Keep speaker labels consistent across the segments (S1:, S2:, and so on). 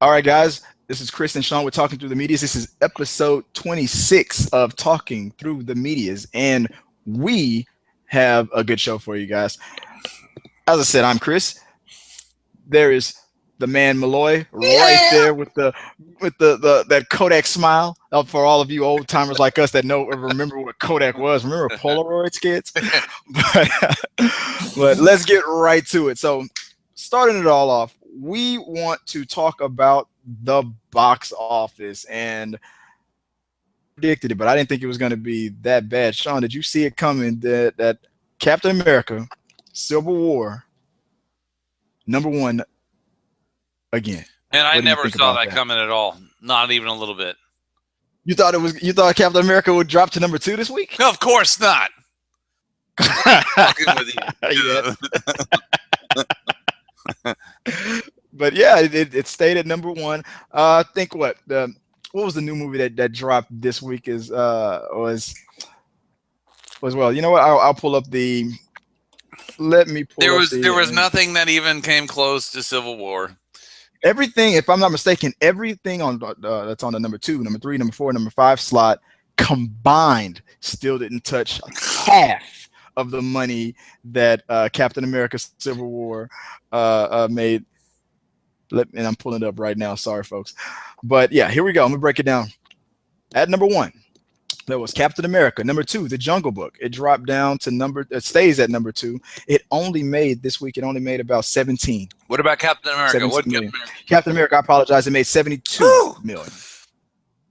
S1: All right, guys. This is Chris and Sean. We're talking through the medias. This is episode 26 of Talking Through the Medias, and we have a good show for you guys. As I said, I'm Chris. There is the man Malloy right there with the that Kodak smile. For all of you old timers like us that remember what Kodak was. Remember Polaroids, kids? but let's get right to it. So, starting it all off, we want to talk about the box office, and predicted it, but I didn't think it was going to be that bad. Sean, did you see it coming that Captain America Civil War #1 again?
S2: And I never saw that coming at all. Not even a little bit.
S1: You thought Captain America would drop to #2 this week?
S2: No, of course not. Fucking with you.
S1: But yeah, it stayed at #1. I think what was the new movie that dropped this week was well. You know what? I'll pull up the. Let me pull.
S2: There was nothing that even came close to Civil War.
S1: Everything, if I'm not mistaken, everything on that's on the #2, #3, #4, #5 slot combined still didn't touch half of the money that Captain America Civil War made. And I'm pulling it up right now. Sorry, folks. But yeah, here we go. I'm going to break it down. At #1, there was Captain America. #2, The Jungle Book. It dropped down to it stays at #2. This week, it only made about 17.
S2: What about Captain America?
S1: Captain America, I apologize. It made 72 million.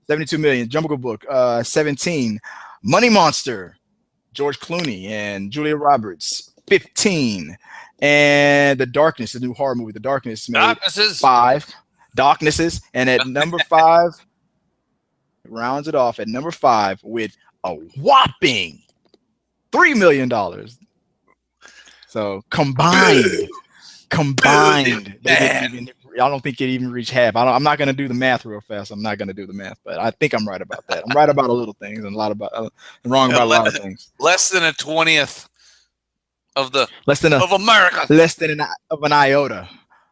S1: 72 million. Jungle Book, 17. Money Monster, George Clooney and Julia Roberts, 15. And The Darkness, the new horror movie, The Darkness, made 5. Darknesses. And at #5, rounds it off at #5 with a whopping $3 million. So combined, I don't think it even reached half. I'm not going to do the math real fast. I'm not going to do the math, but I think I'm right about that. I'm right about a little things and wrong about a lot of things.
S2: Less than a 20th of
S1: America. Less than an iota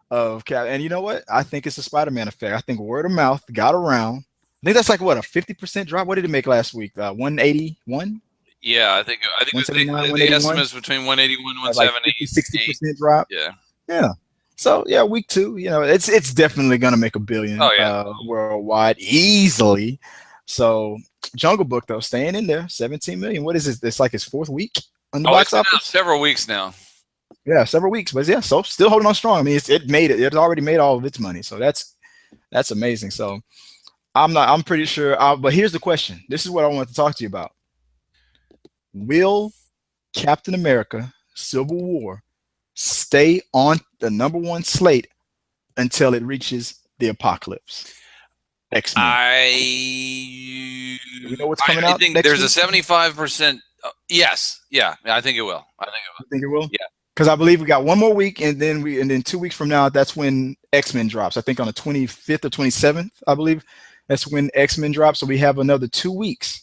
S1: of Cap. And you know what? I think it's a Spider-Man effect. I think word of mouth got around. I think that's like what, a 50% drop. What did it make last week? 181.
S2: Yeah, I think the estimate is between 181 and 170.
S1: 60% drop.
S2: Yeah.
S1: So yeah, week 2. You know, it's definitely gonna make $1 billion worldwide easily. So Jungle Book though staying in there, 17 million. What is this? It's like its 4th week on the box office.
S2: Several weeks now.
S1: Yeah, several weeks, but yeah, so still holding on strong. I mean, it's already made all of its money, so that's amazing. So I'm pretty sure. But here's the question. This is what I want to talk to you about. Will Captain America Civil War stay on the #1 slate until it reaches the apocalypse? X-Men. You know what's coming out? I
S2: think there's a 75%. Yes. Yeah. I think it will.
S1: I think it will?
S2: Yeah.
S1: Because I believe we got one more week, and then 2 weeks from now, that's when X-Men drops. I think on the 25th or 27th, I believe that's when X-Men drops. So we have another 2 weeks.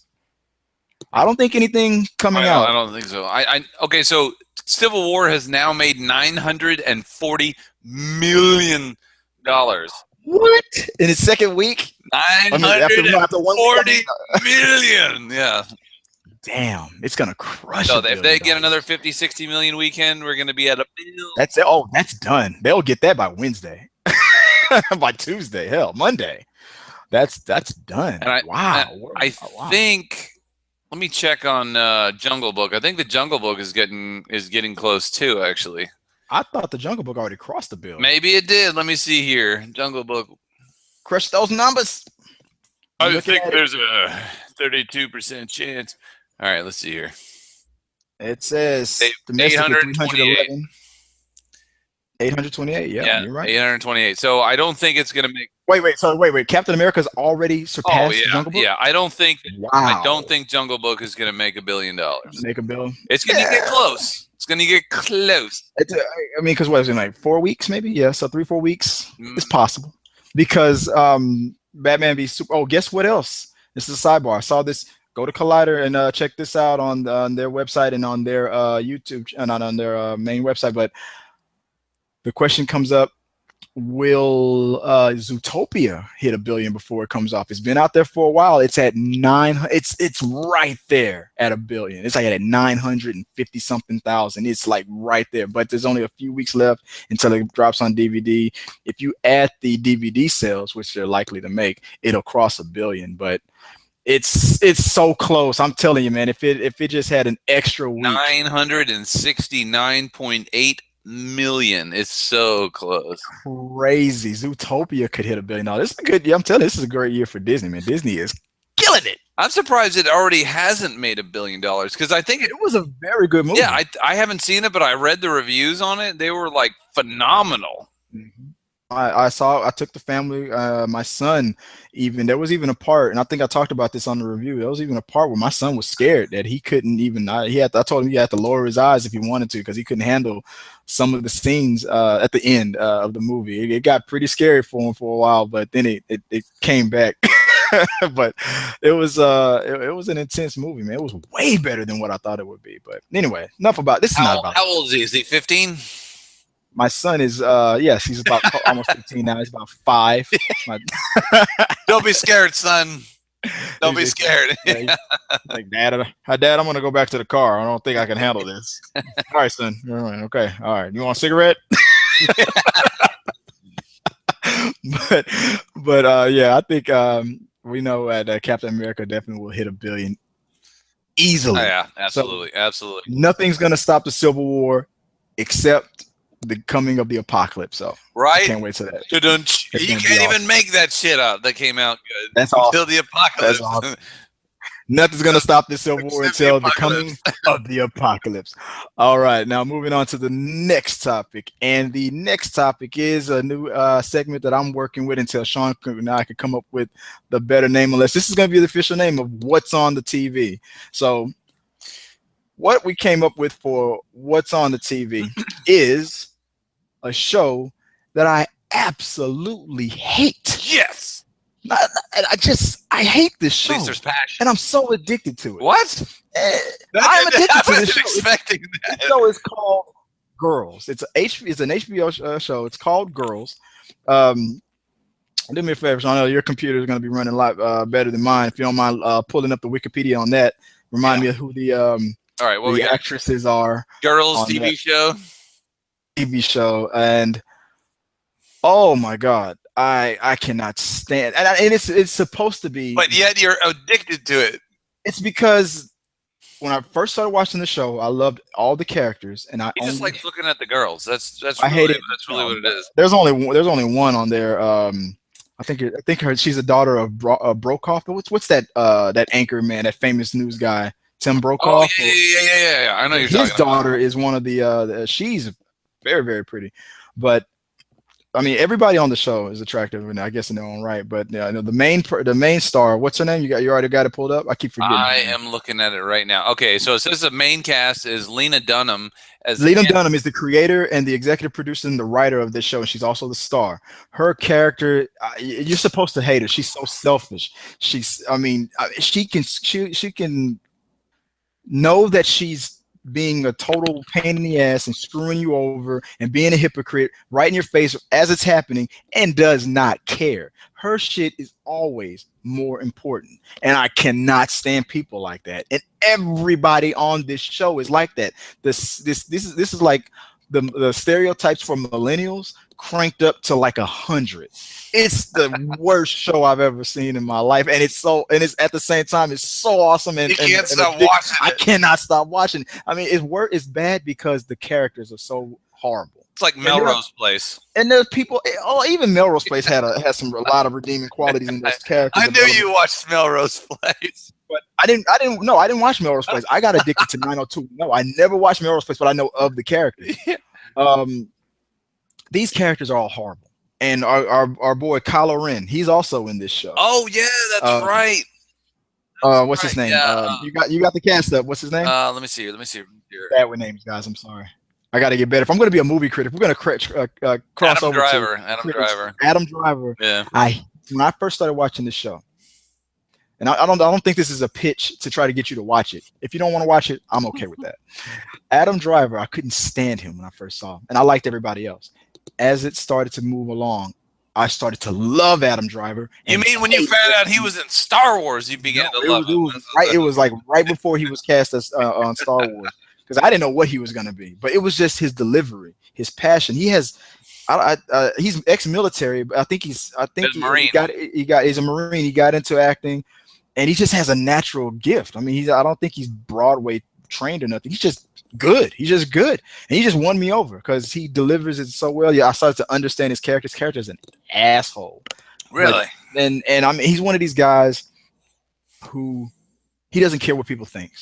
S1: I don't think anything coming out.
S2: I don't think so. Okay, so Civil War has now made $940 million.
S1: What? In its second week?
S2: $940 million. Yeah.
S1: Damn, it's gonna crush.
S2: So if they get another 50-60 million weekend, we're gonna be at $1 billion.
S1: That's it. Oh, that's done. They'll get that by Wednesday, by Tuesday, hell, Monday. That's done.
S2: I think. Let me check on Jungle Book. I think the Jungle Book is getting close too. Actually,
S1: I thought the Jungle Book already crossed the bill.
S2: Maybe it did. Let me see here. Jungle Book.
S1: Crush those numbers.
S2: I think there's a 32% chance. All right, let's see here.
S1: It says
S2: 828.
S1: 828. Yeah, you're right.
S2: 828. So I don't think it's gonna make.
S1: Wait. Captain America's already surpassed Jungle Book.
S2: Yeah, I don't think Jungle Book is gonna make $1 billion.
S1: Make $1 billion.
S2: It's gonna get close. It's gonna get close.
S1: I mean, because what is it, like 4 weeks, maybe? Yeah, so 3-4 weeks. It's possible because Batman v Super. Oh, guess what else? This is a sidebar. I saw this. Go to Collider and check this out on their website and on their YouTube, not on their main website. But the question comes up: will Zootopia hit $1 billion before it comes off? It's been out there for a while. It's at it's right there at $1 billion. It's like at 950 something thousand. It's like right there. But there's only a few weeks left until it drops on DVD. If you add the DVD sales, which they're likely to make, it'll cross $1 billion. But it's so close. I'm telling you, man. If it just had an extra week,
S2: 969.8 million. It's so close.
S1: Crazy. Zootopia could hit $1 billion. This is a good. Yeah, I'm telling you, this is a great year for Disney, man. Disney is killing it.
S2: I'm surprised it already hasn't made $1 billion because I think
S1: it was a very good movie.
S2: Yeah, I haven't seen it, but I read the reviews on it. They were like phenomenal.
S1: Mm-hmm. I took the family, my son, there was even a part, and I think I talked about this on the review. There was even a part where my son was scared that he couldn't even, I told him he had to lower his eyes if he wanted to, because he couldn't handle some of the scenes at the end of the movie. It got pretty scary for him for a while, but then it came back. But it was an intense movie, man. It was way better than what I thought it would be. But anyway, enough about this.
S2: How old is he? Is he 15?
S1: My son is, yes, he's about almost 15 now. He's about 5.
S2: Don't be scared, son. Don't be scared.
S1: Like, Dad, I'm going to go back to the car. I don't think I can handle this. All right, son. All right, okay. All right. You want a cigarette? but yeah, I think we know that Captain America definitely will hit $1 billion easily.
S2: Oh, yeah, absolutely. So absolutely.
S1: Nothing's going to stop the Civil War except the coming of the apocalypse. So
S2: right,
S1: I can't wait to that.
S2: You can't even make that shit up. That came out good.
S1: That's all.
S2: Until the apocalypse.
S1: That's awesome. Nothing's gonna stop the Civil War until the coming of the apocalypse. All right, now moving on to the next topic, and the next topic is a new segment that I'm working with until Sean and I can come up with the better name. Unless this is gonna be the official name of what's on the TV. So, what we came up with for what's on the TV is a show that I absolutely hate.
S2: Yes.
S1: I hate this show.
S2: At least there's passion.
S1: And I'm so addicted to it.
S2: What?
S1: I'm addicted to this show.
S2: Expecting that.
S1: This show is called Girls. It's an HBO show. It's called Girls. Do me a favor, Sean. Your computer is going to be running a lot better than mine. If you don't mind pulling up the Wikipedia on that, remind me of who the
S2: all right,
S1: the actresses are.
S2: Girls TV show.
S1: TV show, and oh my god, I cannot stand, and it's supposed to be,
S2: but yet you're addicted to it.
S1: It's because when I first started watching the show, I loved all the characters, and I
S2: just like looking at the girls. That's
S1: I hate it.
S2: That's really what it is.
S1: There's only one on there. I think she's a daughter of Brokaw. What's that that anchor man, that famous news guy, Tim Brokaw?
S2: Oh yeah. I know you're talking about.
S1: His daughter is one of the she's very, very pretty, but I mean everybody on the show is attractive, and I guess in their own right. But yeah, the main star, what's her name? You already got it pulled up? I keep forgetting.
S2: I am looking at it right now. Okay, so it says the main cast is Lena Dunham.
S1: Lena Dunham is the creator and the executive producer and the writer of this show, and she's also the star. Her character, you're supposed to hate her. She's so selfish. She can know that she's being a total pain in the ass and screwing you over and being a hypocrite right in your face as it's happening, and does not care. Her shit is always more important, and I cannot stand people like that. And everybody on this show is like that. This is like the stereotypes for millennials cranked up to like 100. It's the worst show I've ever seen in my life, and it's at the same time it's so awesome. And
S2: you can't stop watching it.
S1: I cannot stop watching. I mean, it's bad because the characters are so horrible.
S2: It's like Melrose Place.
S1: And there's people. Even Melrose Place had a lot of redeeming qualities in those characters.
S2: I knew you watched Melrose Place.
S1: But I didn't watch Melrose Place. I got addicted to 902. No, I never watched Melrose Place, but I know of the characters. These characters are all horrible. And our boy Kylo Ren, he's also in this show.
S2: Oh yeah, that's right.
S1: What's his name?
S2: Yeah,
S1: you got the cast up. What's his name?
S2: Let me see here.
S1: Bad with names, guys. I'm sorry. I got to get better. If I'm going to be a movie critic, we're going to cross over to Adam Driver.
S2: Yeah.
S1: When I first started watching this show, and I don't think this is a pitch to try to get you to watch it. If you don't want to watch it, I'm okay with that. Adam Driver, I couldn't stand him when I first saw him, and I liked everybody else. as it started to move along, I started to love Adam Driver.
S2: You mean when you found out he was in Star Wars, you began to love him?
S1: It was like right before he was cast as on Star Wars, because I didn't know what he was going to be, but it was just his delivery, his passion. He has, he's ex-military, but I think he's a Marine. He's a Marine. He got into acting, and he just has a natural gift. I mean, I don't think he's Broadway trained or nothing. He's just good. He's just good, and he just won me over because he delivers it so well. Yeah, I started to understand his character. His character is an asshole,
S2: really.
S1: And I mean, he's one of these guys who he doesn't care what people think.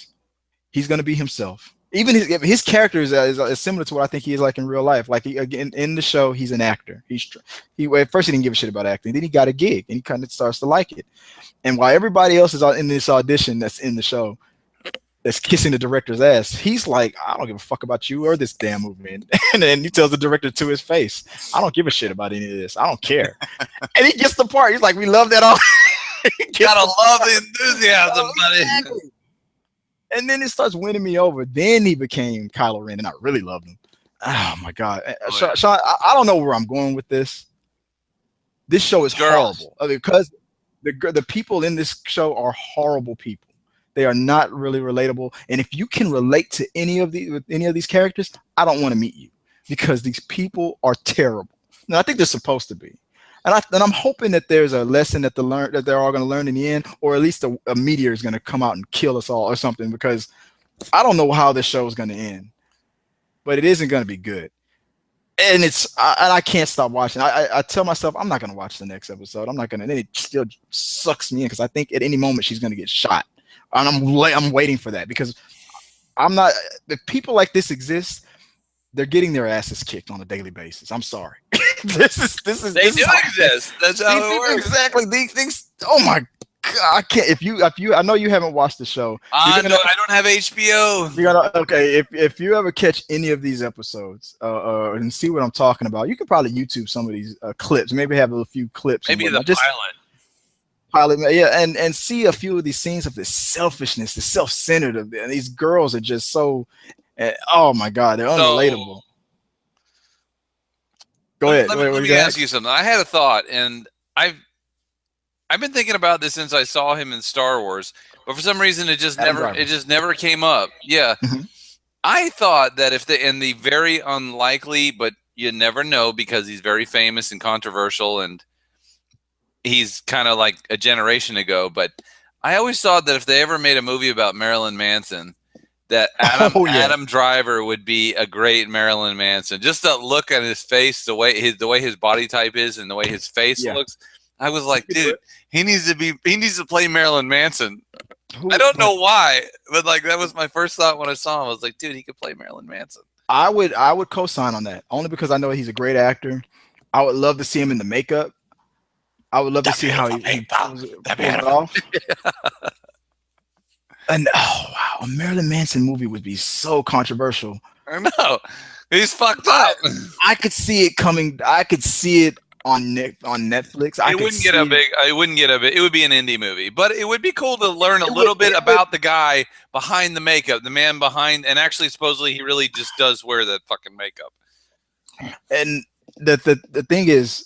S1: He's going to be himself. Even his character is similar to what I think he is like in real life. Like again in the show, he's an actor. At first he didn't give a shit about acting. Then he got a gig, and he kind of starts to like it. And while everybody else is in this audition that's in the show, that's kissing the director's ass, he's like, I don't give a fuck about you or this damn movie. And then he tells the director to his face, I don't give a shit about any of this. I don't care. And he gets the part. He's like, we love that all.
S2: Gotta love the enthusiasm, buddy.
S1: Exactly. And then it starts winning me over. Then he became Kylo Ren, and I really loved him. Oh my God. Sean, I don't know where I'm going with this. This show is horrible. Because the people in this show are horrible people. They are not really relatable. And if you can relate to any of these characters, I don't want to meet you because these people are terrible. Now, I think they're supposed to be. And I'm hoping that there's a lesson that they're all going to learn in the end, or at least a meteor is going to come out and kill us all or something, because I don't know how this show is going to end, but it isn't going to be good. And I can't stop watching. I tell myself I'm not going to watch the next episode. I'm not going to. And it still sucks me in because I think at any moment she's going to get shot. And I'm waiting for that because I'm not. If people like this exist, they're getting their asses kicked on a daily basis. I'm sorry. This is.
S2: They do exist. That's how it works.
S1: Exactly. These things. Oh my God! I can't. If you, I know you haven't watched the show.
S2: I don't have HBO.
S1: You're gonna okay. If you ever catch any of these episodes, and see what I'm talking about, you could probably YouTube some of these clips. Maybe have a few clips.
S2: Maybe the
S1: pilot, yeah, and see a few of these scenes of this selfishness, the self-centered of and these girls are just so. Oh my God, they're unrelatable. Go ahead.
S2: Let me ask you something. I had a thought, and I've been thinking about this since I saw him in Star Wars, but for some reason it just never came up. Yeah, I thought that if in the very unlikely, but you never know because he's very famous and controversial, and he's kind of like a generation ago. But I always thought that if they ever made a movie about Marilyn Manson, that Adam Driver would be a great Marilyn Manson. Just the look on his face, the way his body type is, and the way his face looks. I was like, dude, he needs to play Marilyn Manson. I don't know why, but like that was my first thought when I saw him. I was like, dude, he could play Marilyn Manson.
S1: I would co-sign on that only because I know he's a great actor. I would love to see him in the makeup. I would love to see how he pulls it off. And oh wow, a Marilyn Manson movie would be so controversial.
S2: I know. He's fucked up.
S1: I could see it coming. I could see it on Netflix.
S2: It wouldn't get a big. It would be an indie movie, but it would be cool to learn a little bit about the guy behind the makeup, the man behind, and actually supposedly he really just does wear that fucking makeup.
S1: And the thing is,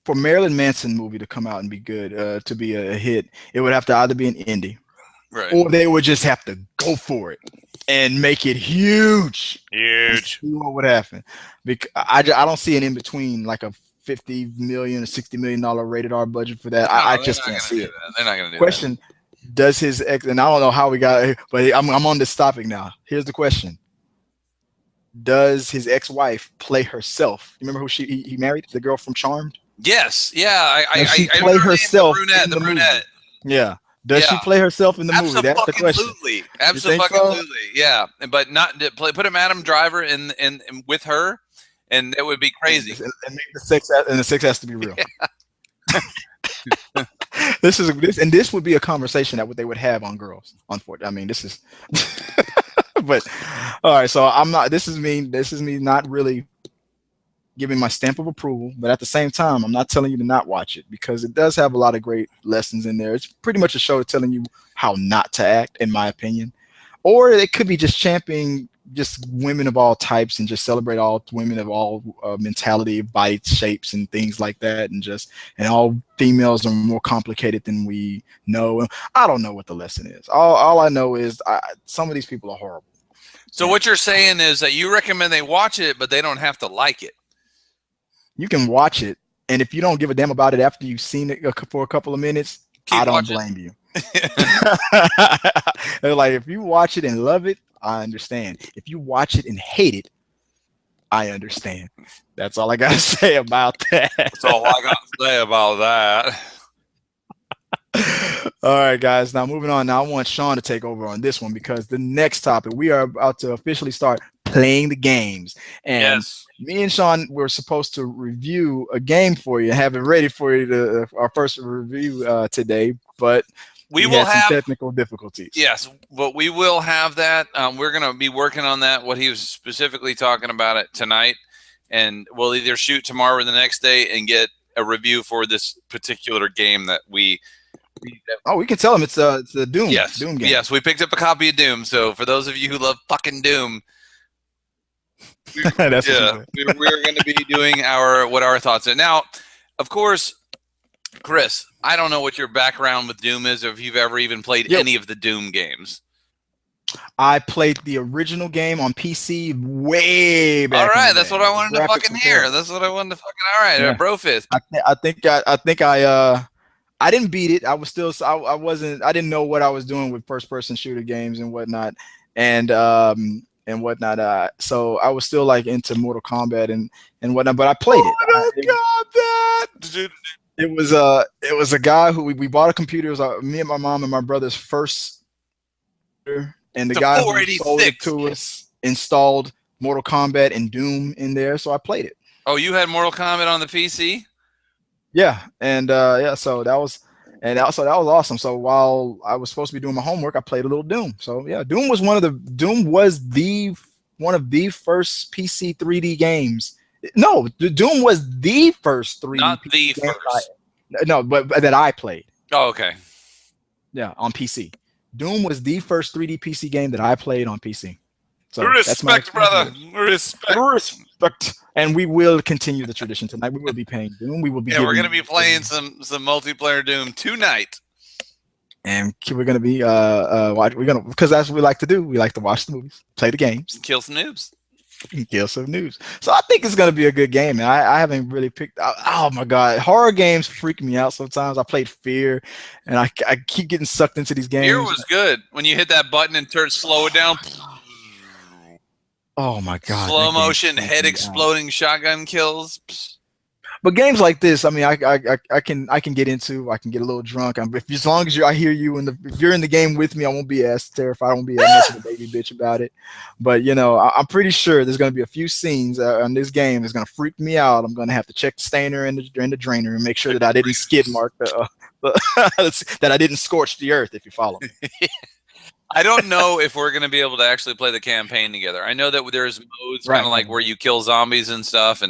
S1: for Marilyn Manson movie to come out and be good, to be a hit, it would have to either be an indie.
S2: Right.
S1: Or they would just have to go for it and make it huge.
S2: Huge.
S1: See what would happen? Because I don't see an in between like a $50 million or $60 million rated R budget for that. I just can't see it.
S2: They're not going to do
S1: question: does his ex? And I don't know how we got, but I'm on this topic now. Here's the question: does his ex-wife play herself? You remember who he married? The girl from Charmed.
S2: Yes. Yeah.
S1: She play herself.
S2: The brunette.
S1: Yeah. Does she play herself in the movie? That's the question.
S2: Absolutely. Yeah. But not put him Adam Driver in with her, and it would be crazy.
S1: And make the sex has to be real. Yeah. This would be a conversation that they would have on Girls. Unfortunately, I mean, this is. But all right, so I'm not. This is me not really giving my stamp of approval, but at the same time, I'm not telling you to not watch it because it does have a lot of great lessons in there. It's pretty much a show telling you how not to act, in my opinion, or it could be just championing just women of all types and just celebrate all women of all mentality, body shapes, and things like that, and all females are more complicated than we know. I don't know what the lesson is. All I know is some of these people are horrible.
S2: So what you're saying is that you recommend they watch it, but they don't have to like it.
S1: You can watch it, and if you don't give a damn about it after you've seen it for a couple of minutes, I don't blame you. Like, if you watch it and love it, I understand. If you watch it and hate it, I understand. That's all I gotta say about that.
S2: That's all I got to say about that.
S1: All right, guys. Now moving on. Now I want Sean to take over on this one, because the next topic, we are about to officially start playing the games. And me and Sean were supposed to review a game for you, have it ready for you to our first review today, but we will have some technical difficulties.
S2: Yes, but we will have that. We're going to be working on that, what he was specifically talking about it tonight, and we'll either shoot tomorrow or the next day and get a review for this particular game that we
S1: can tell him it's a Doom.
S2: Yes,
S1: Doom game.
S2: Yes, we picked up a copy of Doom. So for those of you who love fucking Doom, we're going to be doing what our thoughts are. Now, of course, Chris, I don't know what your background with Doom is, or if you've ever even played any of the Doom games.
S1: I played the original game on PC way back.
S2: All right, that's what I wanted to fucking hear. That's what I wanted to fucking. All right, Brofist.
S1: I didn't beat it. I was still. I wasn't. I didn't know what I was doing with first-person shooter games and whatnot, and whatnot. So I was still like into Mortal Kombat and whatnot. But I played it. It was a guy who we bought a computer. It was me and my mom and my brother's first, and the guy who sold it to us installed Mortal Kombat and Doom in there. So I played it.
S2: Oh, you had Mortal Kombat on the PC?
S1: Yeah, and so that was awesome. So while I was supposed to be doing my homework, I played a little Doom. So yeah, Doom was one of the first PC 3D games. No, Doom was the first 3D.
S2: Not
S1: PC
S2: the first.
S1: No, but that I played.
S2: Oh, okay.
S1: Yeah, on PC. Doom was the first 3D PC game that I played on PC. So
S2: respect, brother.
S1: Respect. And we will continue the tradition tonight. We will be playing Doom. We will be.
S2: Yeah, we're gonna be playing some multiplayer Doom tonight.
S1: And we're gonna be because that's what we like to do. We like to watch the movies, play the games,
S2: kill some noobs.
S1: Kill some news. So I think it's gonna be a good game. And I haven't really picked. Oh my god, horror games freak me out sometimes. I played Fear, and I keep getting sucked into these games.
S2: Fear was good when you hit that button and slow it down.
S1: Oh my god!
S2: Slow motion, head exploding shotgun kills.
S1: But games like this, I mean, I can get into. I can get a little drunk. As long as I hear you, if you're in the game with me, I won't be as terrified. I won't be as much of a baby bitch about it. But I'm pretty sure there's going to be a few scenes in this game that's going to freak me out. I'm going to have to check the stainer and the drainer and make sure that I didn't skid mark that I didn't scorch the earth. If you follow me.
S2: I don't know if we're going to be able to actually play the campaign together. I know that there's modes kind of like where you kill zombies and stuff,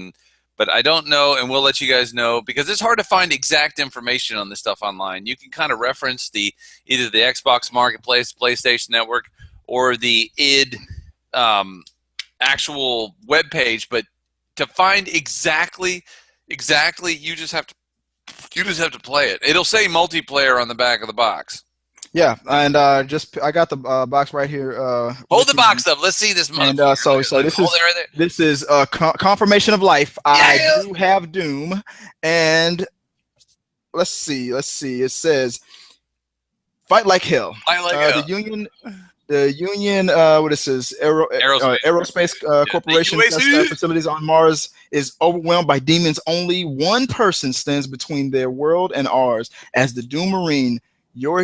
S2: but I don't know, and we'll let you guys know, because it's hard to find exact information on this stuff online. You can kind of reference either the Xbox Marketplace, PlayStation Network, or the id actual web page, but to find exactly, you just have to play it. It'll say multiplayer on the back of the box.
S1: Yeah, and I got the box right here.
S2: Hold the box up. Let's see this.
S1: And so this is confirmation of life. I do have Doom, and let's see. It says, "Fight like hell."
S2: Fight like hell.
S1: The Union. What it says? Aerospace Corporation facilities on Mars is overwhelmed by demons. Only one person stands between their world and ours. As the Doom Marine, you're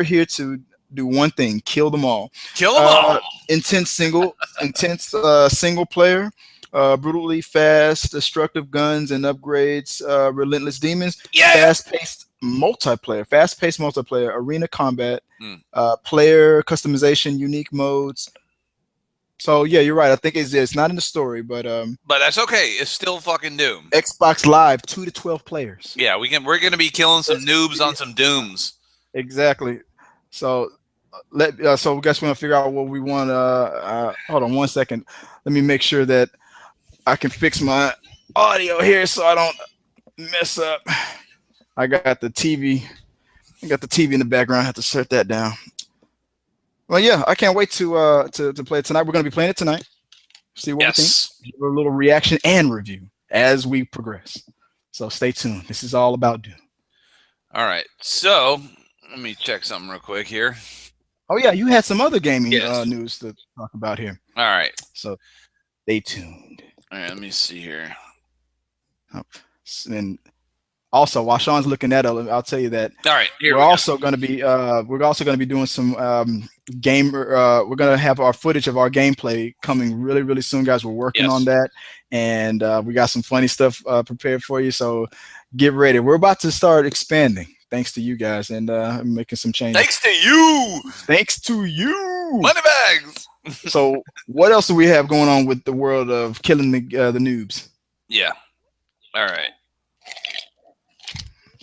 S1: here to do one thing: kill them all.
S2: Kill them all.
S1: Intense single player, brutally fast, destructive guns and upgrades, relentless demons.
S2: Yeah.
S1: Fast-paced multiplayer, arena combat, player customization, unique modes. So yeah, you're right. I think it's not in the story, but
S2: that's okay. It's still fucking Doom.
S1: Xbox Live, 2 to 12 players.
S2: Yeah, we're gonna be killing some noobs on some Dooms.
S1: Exactly. So so I guess we're gonna figure out what we want. Hold on one second. Let me make sure that I can fix my audio here so I don't mess up. I got the TV. I got the TV in the background. I have to shut that down. Well, yeah, I can't wait to play it tonight. We're gonna be playing it tonight. See what we think. Give a little reaction and review as we progress. So stay tuned. This is all about Doom.
S2: All right. So let me check something real quick here.
S1: Oh yeah, you had some other gaming news to talk about here.
S2: All right.
S1: So stay tuned.
S2: All right, let me see here.
S1: And also, while Sean's looking at it, I'll tell you that.
S2: All right,
S1: we're also going to be doing some we're going to have our footage of our gameplay coming really, really soon, guys. We're working on that, and we got some funny stuff prepared for you. So get ready. We're about to start expanding, thanks to you guys, and making some changes.
S2: Thanks to you.
S1: Thanks to you.
S2: Moneybags.
S1: So what else do we have going on with the world of killing the noobs?
S2: Yeah. All right.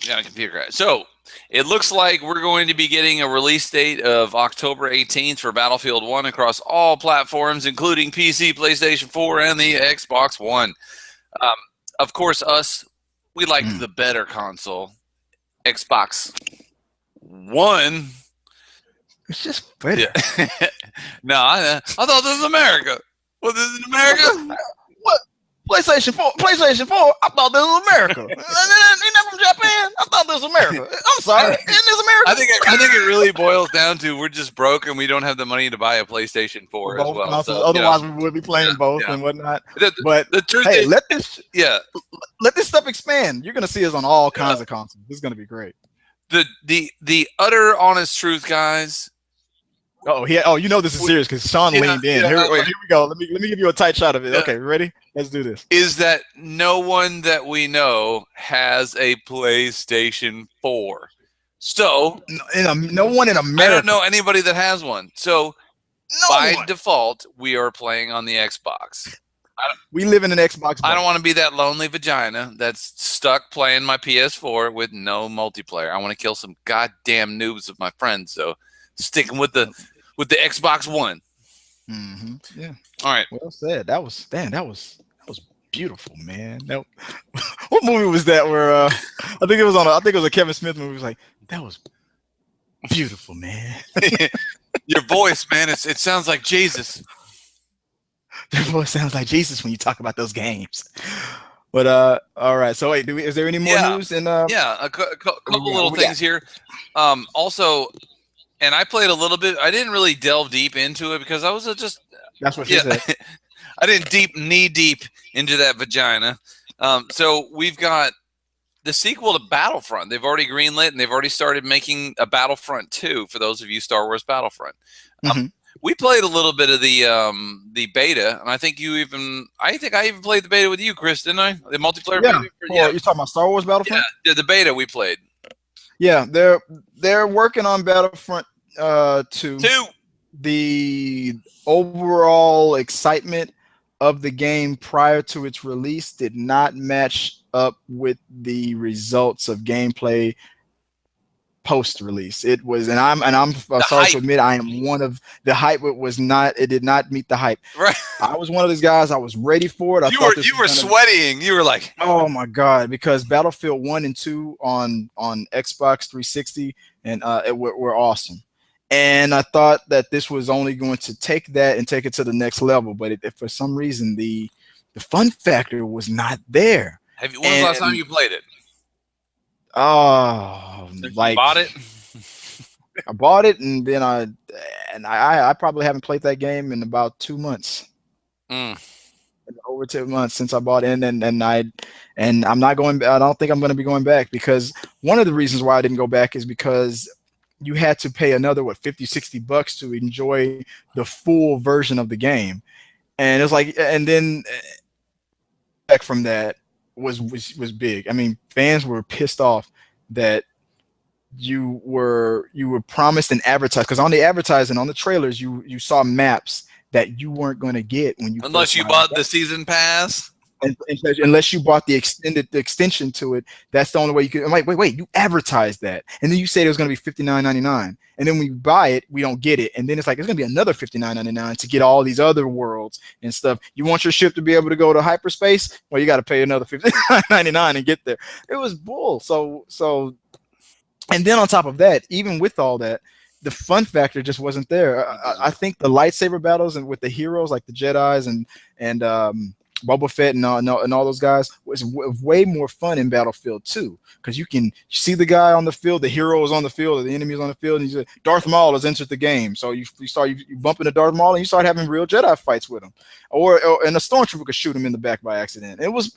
S2: Got a computer guy. So it looks like we're going to be getting a release date of October 18th for Battlefield 1 across all platforms, including PC, PlayStation 4, and the Xbox One. Of course, we like the better console, Xbox One.
S1: It's just better.
S2: Yeah. No, I thought this was America. Was this in America?
S1: What? PlayStation 4? PlayStation 4? I thought this was America. Ain't that from Japan? I thought this was America. I'm sorry. Isn't this America?
S2: I think it really boils down to we're just broke and we don't have the money to buy a PlayStation 4 as well. So,
S1: otherwise, we would be playing both and whatnot. But
S2: the truth
S1: is, let this stuff expand. You're gonna see us on all kinds of consoles. This is gonna be great.
S2: The utter honest truth, guys.
S1: Oh, you know this is serious because Sean leaned in. Here we go. Let me give you a tight shot of it. Okay, ready? Let's do this.
S2: Is that no one that we know has a PlayStation 4? So
S1: no one in America.
S2: I don't know anybody that has one. So by default, we are playing on the Xbox.
S1: We live in an Xbox.
S2: I don't want to be that lonely vagina that's stuck playing my PS4 with no multiplayer. I want to kill some goddamn noobs of my friends. So sticking with the Xbox One.
S1: Mm-hmm. Yeah.
S2: All right.
S1: Well said. That was beautiful, man. What movie was that? Where I think it was a Kevin Smith movie. It was like, that was beautiful, man.
S2: Your voice, man. It sounds like Jesus.
S1: Your voice sounds like Jesus when you talk about those games. But all right. So wait, is there any more news?
S2: A couple little things here. Also. And I played a little bit. I didn't really delve deep into it because I was just.
S1: That's what she said.
S2: I didn't knee deep into that vagina. So we've got the sequel to Battlefront. They've already greenlit and they've already started making a Battlefront 2 for those of you Star Wars Battlefront. We played a little bit of the beta, and I think I even played the beta with you, Chris, didn't I? The multiplayer beta.
S1: You're talking about Star Wars Battlefront?
S2: Yeah, the beta we played.
S1: Yeah, they're working on Battlefront 2. The overall excitement of the game prior to its release did not match up with the results of gameplay post-release. It was, and I'm sorry to admit, I am one of the hype. It did not meet the hype.
S2: Right.
S1: I was one of those guys. I was ready for it.
S2: You were sweating. You were like,
S1: oh my god, because Battlefield 1 and 2 on Xbox 360 and were awesome. And I thought that this was only going to take that and take it to the next level, but for some reason the fun factor was not there.
S2: When was the last time you played it?
S1: Oh, like
S2: you bought it?
S1: I bought it, and then I probably haven't played that game in about 2 months. Over 2 months since I bought it, and I'm not going. I don't think I'm going to be going back because one of the reasons why I didn't go back is because you had to pay another $50-$60 to enjoy the full version of the game, and it's like, and then back from that was big. I mean, fans were pissed off that you were promised and advertised, because on the advertising, on the trailers, you saw maps that you weren't going to get when you
S2: unless you bought the season pass.
S1: unless you bought the extension to it, that's the only way you could. I'm like, wait, you advertised that, and then you said it was going to be $59.99, and then when we buy it, we don't get it, and then it's like it's going to be another $59.99 to get all these other worlds and stuff. You want your ship to be able to go to hyperspace? Well, you got to pay another $59.99 and get there. It was bull. So, and then on top of that, even with all that, the fun factor just wasn't there. I think the lightsaber battles and with the heroes like the Jedis and Boba Fett and all those guys was way more fun in Battlefield 2, because you see the guy on the field, the hero is on the field, or the enemy is on the field, and you say, Darth Maul has entered the game. So you bump into Darth Maul and you start having real Jedi fights with him, and a stormtrooper could shoot him in the back by accident. It was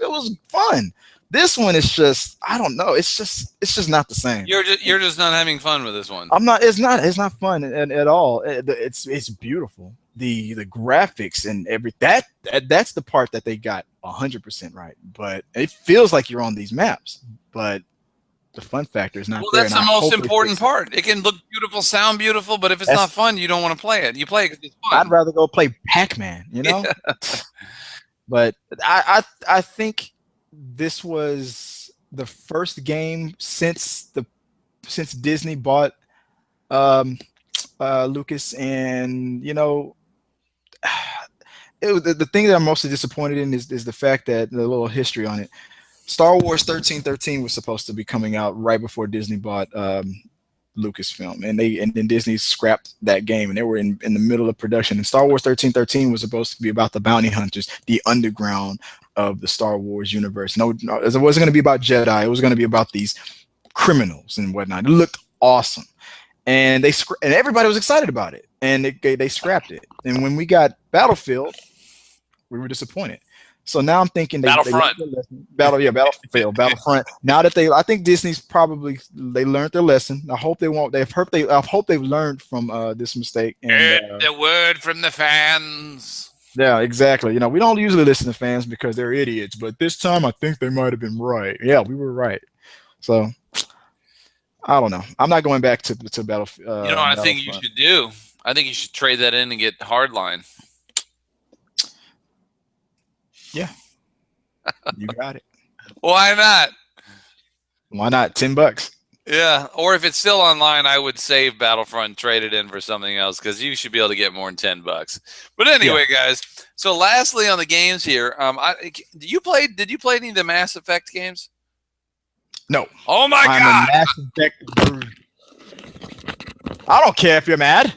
S1: fun. This one is just, I don't know. It's just not the same.
S2: You're just not having fun with this one.
S1: I'm not. It's not fun at all. It's beautiful. The graphics and that's the part that they got 100% right. But it feels like you're on these maps, but the fun factor is not there.
S2: Well, that's the most important part. It can look beautiful, sound beautiful, but if it's not fun, you don't want to play it. You play it because it's fun.
S1: I'd rather go play Pac-Man, you know. Yeah. But I think this was the first game since Disney bought Lucas, and you know, the thing that I'm mostly disappointed in is the fact that the little history on it. Star Wars 1313 was supposed to be coming out right before Disney bought Lucasfilm, and then Disney scrapped that game, and they were in the middle of production. And Star Wars 1313 was supposed to be about the bounty hunters, the underground of the Star Wars universe. No, it wasn't going to be about Jedi. It was going to be about these criminals and whatnot. It looked awesome, and everybody was excited about it, and they scrapped it. And when we got Battlefield, we were disappointed. So now I'm thinking
S2: Battlefront.
S1: Battlefront. Now that I think Disney's they learned their lesson. I hope they won't. I hope they've learned from this mistake. And,
S2: the word from the fans.
S1: Yeah, exactly. You know, we don't usually listen to fans because they're idiots, but this time I think they might have been right. Yeah, we were right. So I don't know. I'm not going back to Battlefield.
S2: You know what I think you should do? I think you should trade that in and get Hardline.
S1: Yeah, you got it.
S2: Why not?
S1: Why not? $10.
S2: Yeah, or if it's still online, I would save Battlefront, trade it in for something else, because you should be able to get more than $10. But anyway, guys. So lastly, on the games here, did you play any of the Mass Effect games?
S1: No.
S2: Oh my God!
S1: I'm a Mass Effect dude. I don't care if you're mad.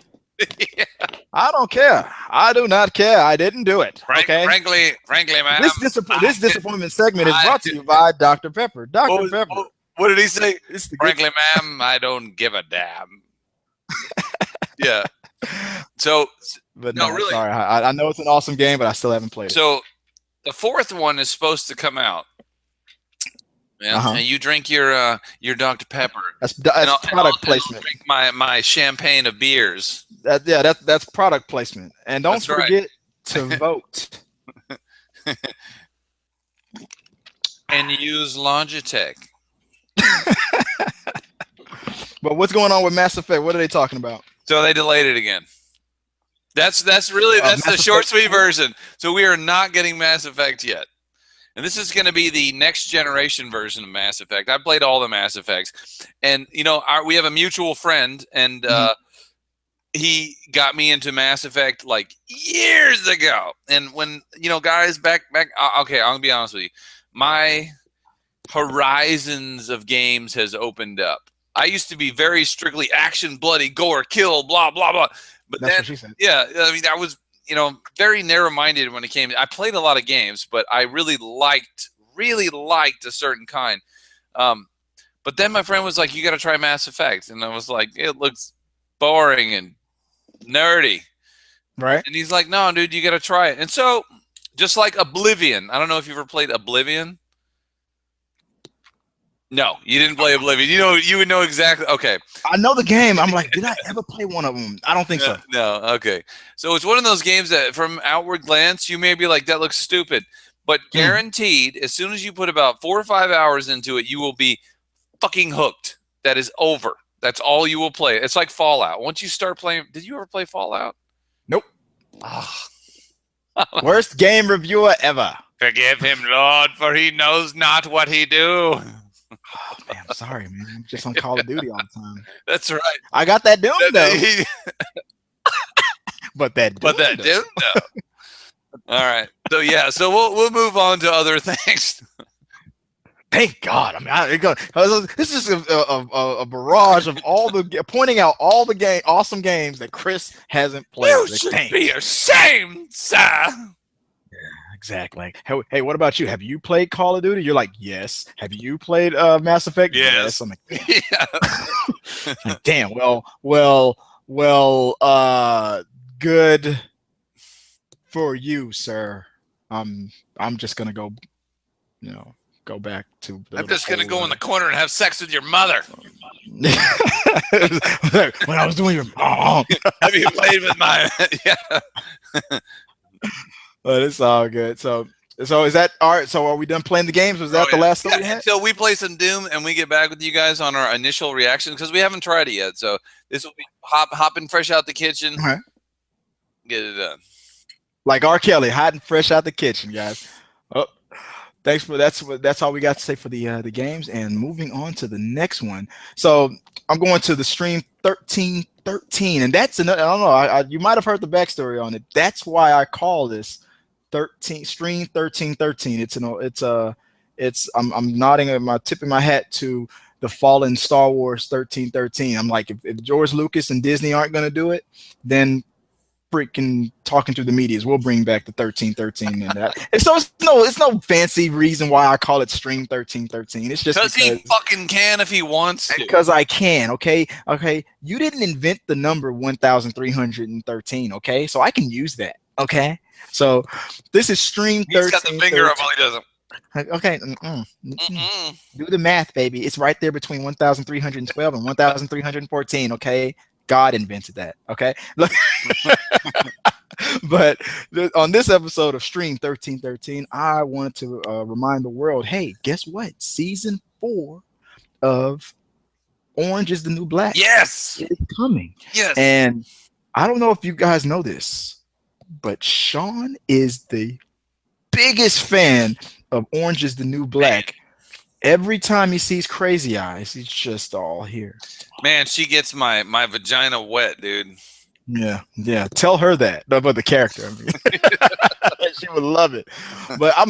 S2: Yeah.
S1: I don't care. I do not care. I didn't do it. Okay.
S2: Frankly, man.
S1: This disappointment segment is brought to you by Dr. Pepper. Dr. Pepper.
S2: What did he say? Frankly, ma'am, I don't give a damn. Yeah. So,
S1: but no, really. Sorry. I know it's an awesome game, but I still haven't played it.
S2: So, the fourth one is supposed to come out. Yeah, and you drink your Dr. Pepper.
S1: That's product placement.
S2: Drink my champagne of beers.
S1: That's product placement. And don't forget to vote.
S2: And use Logitech.
S1: But what's going on with Mass Effect? What are they talking about?
S2: So they delayed it again. That's the short, sweet version. So we are not getting Mass Effect yet. And this is going to be the next generation version of Mass Effect. I played all the Mass Effects. And, you know, we have a mutual friend, and he got me into Mass Effect like years ago. And when, you know, guys, back, okay, I'm going to be honest with you. My horizons of games has opened up. I used to be very strictly action, bloody, gore, kill, blah, blah, blah. But that's what she said. Yeah, I mean, I was, you know, very narrow-minded when it came. I played a lot of games, but I really liked a certain kind. But then my friend was like, "You got to try Mass Effect," and I was like, "It looks boring and nerdy."
S1: Right.
S2: And he's like, "No, dude, you got to try it." And so, just like Oblivion, I don't know if you've ever played Oblivion. No, you didn't play Oblivion. You know, you would know exactly. Okay.
S1: I know the game. I'm like, did I ever play one of them? I don't think so.
S2: No. Okay. So it's one of those games that, from outward glance, you may be like, that looks stupid, but guaranteed, as soon as you put about 4 or 5 hours into it, you will be fucking hooked. That is over. That's all you will play. It's like Fallout. Once you start playing, did you ever play Fallout?
S1: Nope. Worst game reviewer ever.
S2: Forgive him, Lord, for he knows not what he do.
S1: Oh, man, I'm sorry, man. I'm just on Call of Duty all the time.
S2: That's right.
S1: I got that Doom though. But that Doom though.
S2: All right. So yeah. So we'll move on to other things.
S1: Thank God. I mean, this is a barrage of all the pointing out all the awesome games that Chris hasn't played.
S2: You should be ashamed, sir.
S1: Yeah, exactly. Hey, what about you? Have you played Call of Duty? You're like, yes. Have you played Mass Effect?
S2: Yes.
S1: I'm like, yeah. Like, damn. Good for you, sir. I'm just gonna go, go back to.
S2: I'm just gonna go in the corner and have sex with your mother.
S1: When I was doing your mom.
S2: Have you played with my? Yeah.
S1: But it's all good. So is that all right? So are we done playing the games? Was that the last thing we had?
S2: So we play some Doom and we get back with you guys on our initial reaction because we haven't tried it yet. So this will be hopping fresh out the kitchen.
S1: Right.
S2: Get it done.
S1: Like R. Kelly, hot and fresh out the kitchen, guys. Oh, thanks for that's all we got to say for the games. And moving on to the next one. So I'm going to the stream 1313, and that's another. I don't know. You might have heard the backstory on it. That's why I call this stream 1313. I'm nodding at my tipping my hat to the fallen Star Wars 1313. I'm like, if George Lucas and Disney aren't going to do it, then freaking talking to the medias, we'll bring back the 1313 and that. And so it's no fancy reason why I call it stream 1313. It's just because
S2: he fucking can if he wants to.
S1: Because I can. Okay. You didn't invent the number 1313. Okay, so I can use that. Okay, so this is stream 13.
S2: He's got the finger up while he doesn't.
S1: Okay, do the math, baby. It's right there between 1312 and 1314. Okay. God invented that, okay? But on this episode of Stream 1313, I wanted to remind the world, hey, guess what? Season 4 of Orange is the New Black
S2: is
S1: coming.
S2: Yes.
S1: And I don't know if you guys know this, but Sean is the biggest fan of Orange is the New Black. Every time he sees Crazy Eyes, he's just all here.
S2: Man, she gets my vagina wet, dude.
S1: Yeah. Tell her that about the character. I mean, she would love it. But I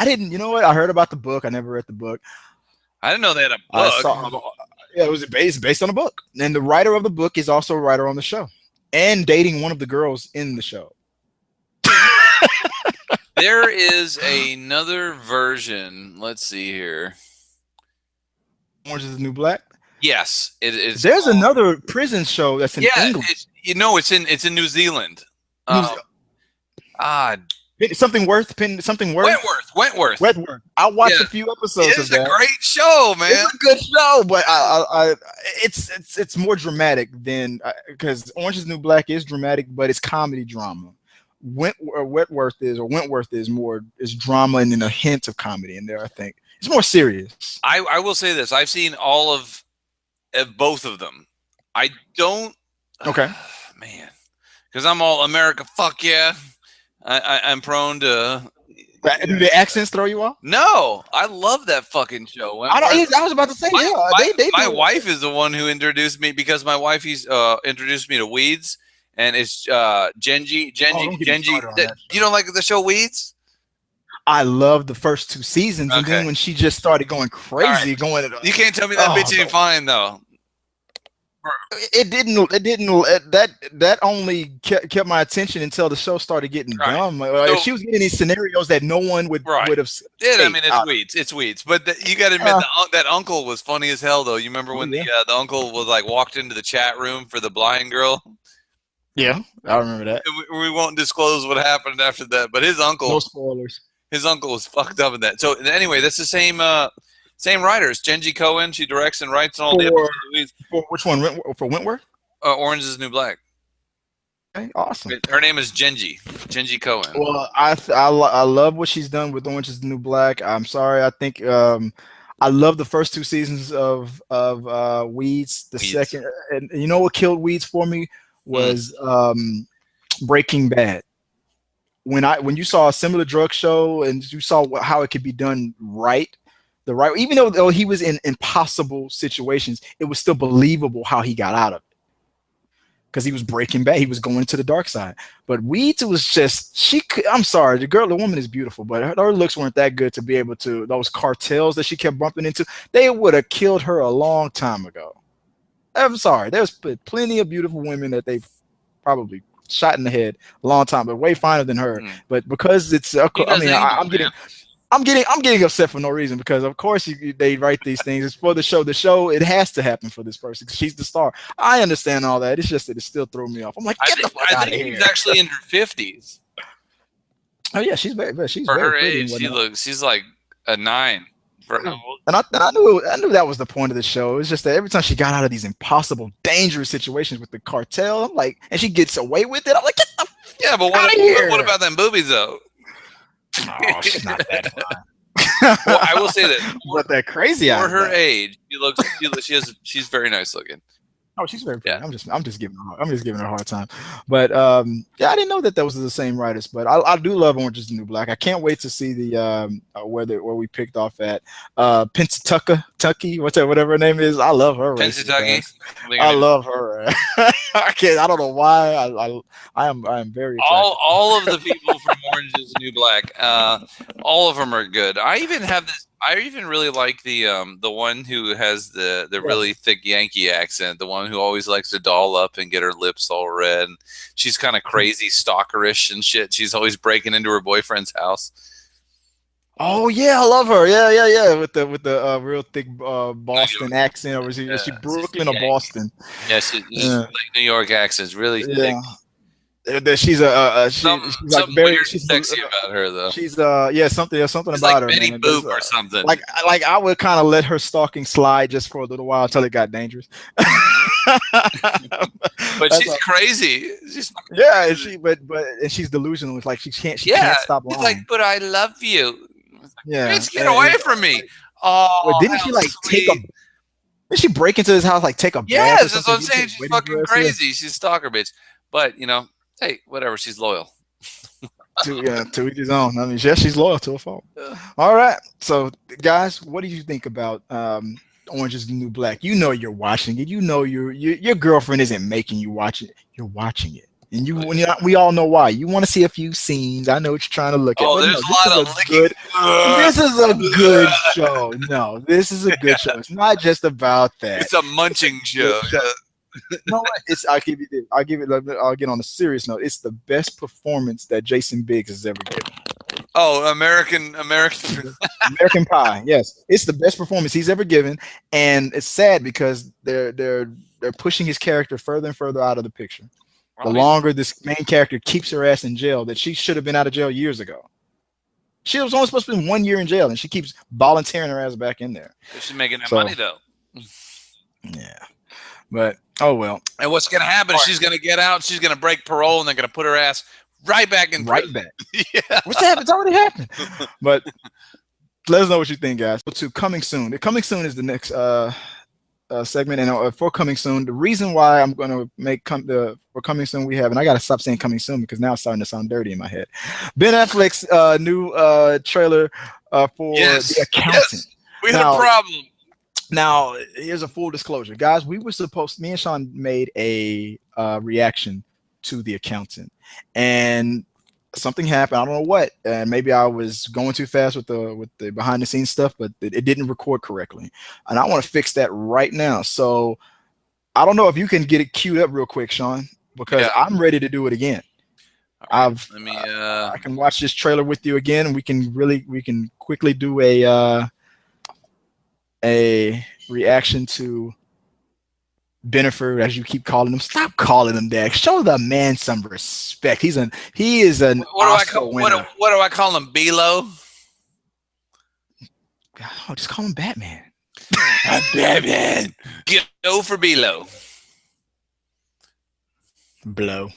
S1: didn't. You know what? I heard about the book. I never read the book.
S2: I didn't know they had a book.
S1: It was based on a book, and the writer of the book is also a writer on the show, and dating one of the girls in the show.
S2: There is another version. Let's see here.
S1: Orange is the New Black?
S2: Yes, it is.
S1: There's another prison show that's in England.
S2: It's in New Zealand.
S1: Something worth.
S2: Wentworth.
S1: I watched a few episodes of that.
S2: It's a great show, man.
S1: It's a good show, but it's more dramatic than because Orange is the New Black is dramatic, but it's comedy drama. Wentworth is more drama and then a hint of comedy in there. I think it's more serious.
S2: I will say this: I've seen all of both of them. I don't.
S1: Okay,
S2: man, because I'm all America. Fuck yeah, I'm prone to.
S1: Do the accents throw you off?
S2: No, I love that fucking show.
S1: I was about to say,
S2: my wife is the one who introduced me because my wife introduced me to Weeds. And it's Genji. You don't like the show Weeds?
S1: I love the first 2 seasons, and then when she just started going crazy,
S2: you can't tell me that bitch ain't fine though.
S1: It didn't. That only kept my attention until the show started getting dumb. So, she was getting these scenarios that no one would have.
S2: I mean, it's Weeds. But you got to admit that uncle was funny as hell, though. You remember when the uncle was like walked into the chat room for the blind girl?
S1: Yeah, I remember that.
S2: We won't disclose what happened after that, but his uncle.
S1: No spoilers.
S2: His uncle was fucked up in that. So anyway, that's the same writers. Genji Cohen, she directs and writes all the episodes.
S1: For which one? For Wentworth?
S2: Orange is the New Black.
S1: Okay, awesome.
S2: Her name is Genji Cohen.
S1: Well, I love what she's done with Orange is the New Black. I'm sorry, I think I love the first 2 seasons of Weeds. Second, and you know what killed Weeds for me was Breaking Bad. when you saw a similar drug show and you saw how it could be done right, even though he was in impossible situations, it was still believable how he got out of it. Because he was breaking bad, he was going to the dark side. But Weeds was just I'm sorry, the woman is beautiful, but her looks weren't that good to be able to. Those cartels that she kept bumping into, they would have killed her a long time ago. I'm sorry, there's plenty of beautiful women that they've probably shot in the head a long time, but way finer than her. But because it's, I'm getting upset for no reason, because of course they write these things. It's for the show. The show, it has to happen for this person. She's the star. I understand all that. It's just that it still threw me off. I'm like, get the fuck out of here.
S2: She's actually in her 50s.
S1: Oh yeah, she's very
S2: for her age. She's like a 9.
S1: And I knew that was the point of the show. It's just that every time she got out of these impossible, dangerous situations with the cartel, I'm like, and she gets away with it. I'm like, get the
S2: yeah, but what about them boobies though?
S1: Oh, she's not that fine.
S2: Well, I will say that.
S1: But that crazy
S2: for her age, she's very nice looking.
S1: Oh, she's very pretty. Yeah. I'm just giving her a hard time. But yeah, I didn't know that those are the same writers. But I do love Orange Is the New Black. I can't wait to see the where we picked off at. Tucky, whatever her name is. I love her.
S2: Tucky.
S1: I love her. I don't know why. I am very attracted.
S2: all of the people from Orange Is the New Black. All of them are good. I even really like the one who has the really thick Yankee accent, the one who always likes to doll up and get her lips all red. She's kind of crazy, stalkerish and shit. She's always breaking into her boyfriend's house.
S1: Oh yeah, I love her. Yeah. With the real thick Boston accent, or is she Brooklyn or Boston?
S2: Yeah, she's like New York accent, really thick.
S1: She's like very
S2: sexy about her though.
S1: She's something
S2: it's
S1: about
S2: like
S1: her.
S2: Betty Boop or something.
S1: Like I would kind of let her stalking slide just for a little while until it got dangerous.
S2: But she's crazy.
S1: And she's delusional. It's like she can't stop lying.
S2: It's like, but I love you. Yeah, bitch, get away from me. Oh,
S1: well, didn't she did she break into his house, like take a bath?
S2: Yes, that's what I'm saying. She's fucking crazy. She's a stalker bitch. But hey, whatever. She's loyal.
S1: To each his own. I mean, she's loyal to a fault. All right. So, guys, what do you think about Orange Is the New Black? You know you're watching it. You know your girlfriend isn't making you watch it. You're watching it. And we all know why. You want to see a few scenes. I know what you're trying to look at.
S2: Oh, there's a lot of licking.
S1: This is a good show. No, this is a good show. It's not just about that.
S2: It's a munching show.
S1: No, I'll get on a serious note. It's the best performance that Jason Biggs has ever given.
S2: Oh, American
S1: Pie. Yes, it's the best performance he's ever given, and it's sad because they're pushing his character further and further out of the picture. The longer this main character keeps her ass in jail, that she should have been out of jail years ago. She was only supposed to spend 1 year in jail, and she keeps volunteering her ass back in there.
S2: She's making that money though.
S1: Yeah, but oh well.
S2: And what's going to happen? She's going to get out. She's going to break parole, and they're going to put her ass right back in prison.
S1: Right back. Yeah. What's happened? It's already happened. But let us know what you think, guys. To coming soon. The coming soon is the next segment, and for coming soon, the reason why I'm going to make for coming soon we have, and I got to stop saying coming soon because now it's starting to sound dirty in my head. Ben Affleck's new trailer for The Accountant.
S2: Yes. We had a problem.
S1: Now, here's a full disclosure, guys. Me and Sean made a reaction to The Accountant, and something happened. I don't know what, and maybe I was going too fast with the behind the scenes stuff, but it didn't record correctly, and I want to fix that right now. So I don't know if you can get it queued up real quick, Sean, because I'm ready to do it again. Right, I can watch this trailer with you again, and we can quickly do a reaction to Bennifer, as you keep calling him. Stop calling him that. Show the man some respect. He is an Oscar winner.
S2: What do I call him? Below?
S1: Oh, just call him Batman.
S2: Batman. Go for Below.
S1: Blow.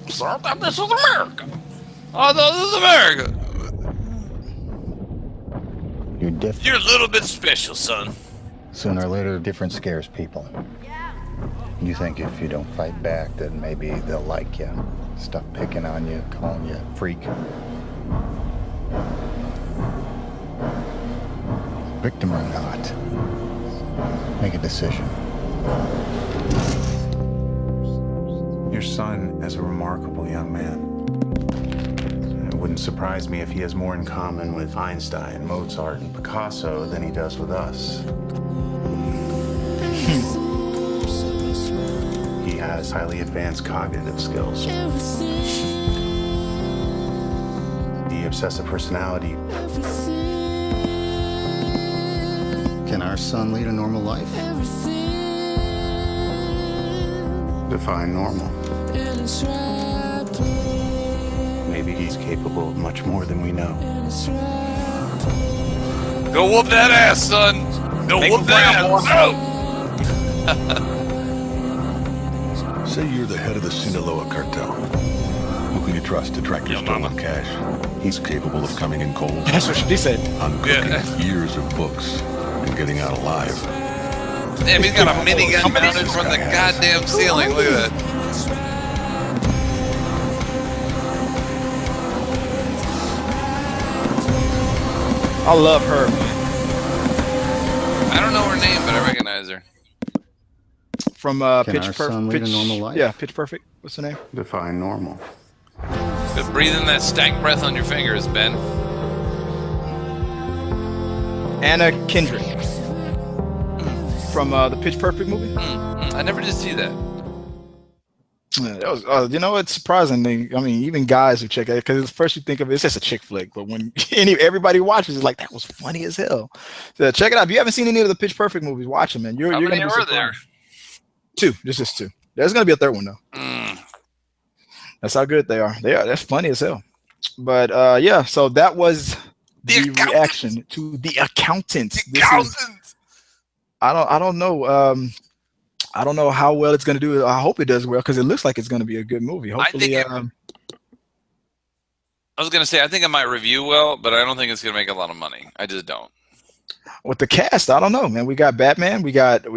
S2: Sorry, I thought this was America. I thought this was America.
S1: You're different.
S2: You're a little bit special, son.
S3: Sooner or later, difference scares people. You think if you don't fight back, then maybe they'll like you. Stop picking on you, calling you a freak. Victim or not, make a decision.
S4: Your son is a remarkable young man. It wouldn't surprise me if he has more in common with Einstein, Mozart, and Picasso than he does with us. He has highly advanced cognitive skills. The obsessive personality.
S3: Can our son lead a normal life?
S4: Define normal. Maybe he's capable of much more than we know.
S2: Go whoop that ass, son. Go whoop that ass.
S5: Say you're the head of the Sinaloa cartel. Who can you trust to track your stolen cash? He's capable of coming in cold.
S1: That's what she said.
S5: Uncooking years of books and getting out alive.
S2: Damn, he's got a minigun mounted from the goddamn ceiling. Look at that.
S1: I love her.
S2: I don't know her name, but I recognize her.
S1: From Pitch Perfect. Yeah, Pitch Perfect. What's her name?
S4: Define normal.
S2: Quit breathing that stank breath on your fingers, Ben.
S1: Anna Kendrick. From the Pitch Perfect movie.
S2: I never did see that.
S1: That was, you know, it's surprising. I mean, even guys who check it, because first you think of it's just a chick flick, but when everybody watches, it's like that was funny as hell. So check it out. If you haven't seen any of the Pitch Perfect movies, watch them, man. You're gonna be surprised. There? Two. This is two. There's gonna be a third one though. That's how good they are. That's funny as hell. But yeah. So that was the reaction to The Accountant. I don't know. I don't know how well it's going to do. I hope it does well because it looks like it's going to be a good movie. Hopefully,
S2: I was going to say I think it might review well, but I don't think it's going to make a lot of money. I just don't.
S1: With the cast, I don't know, man. We got Batman, we got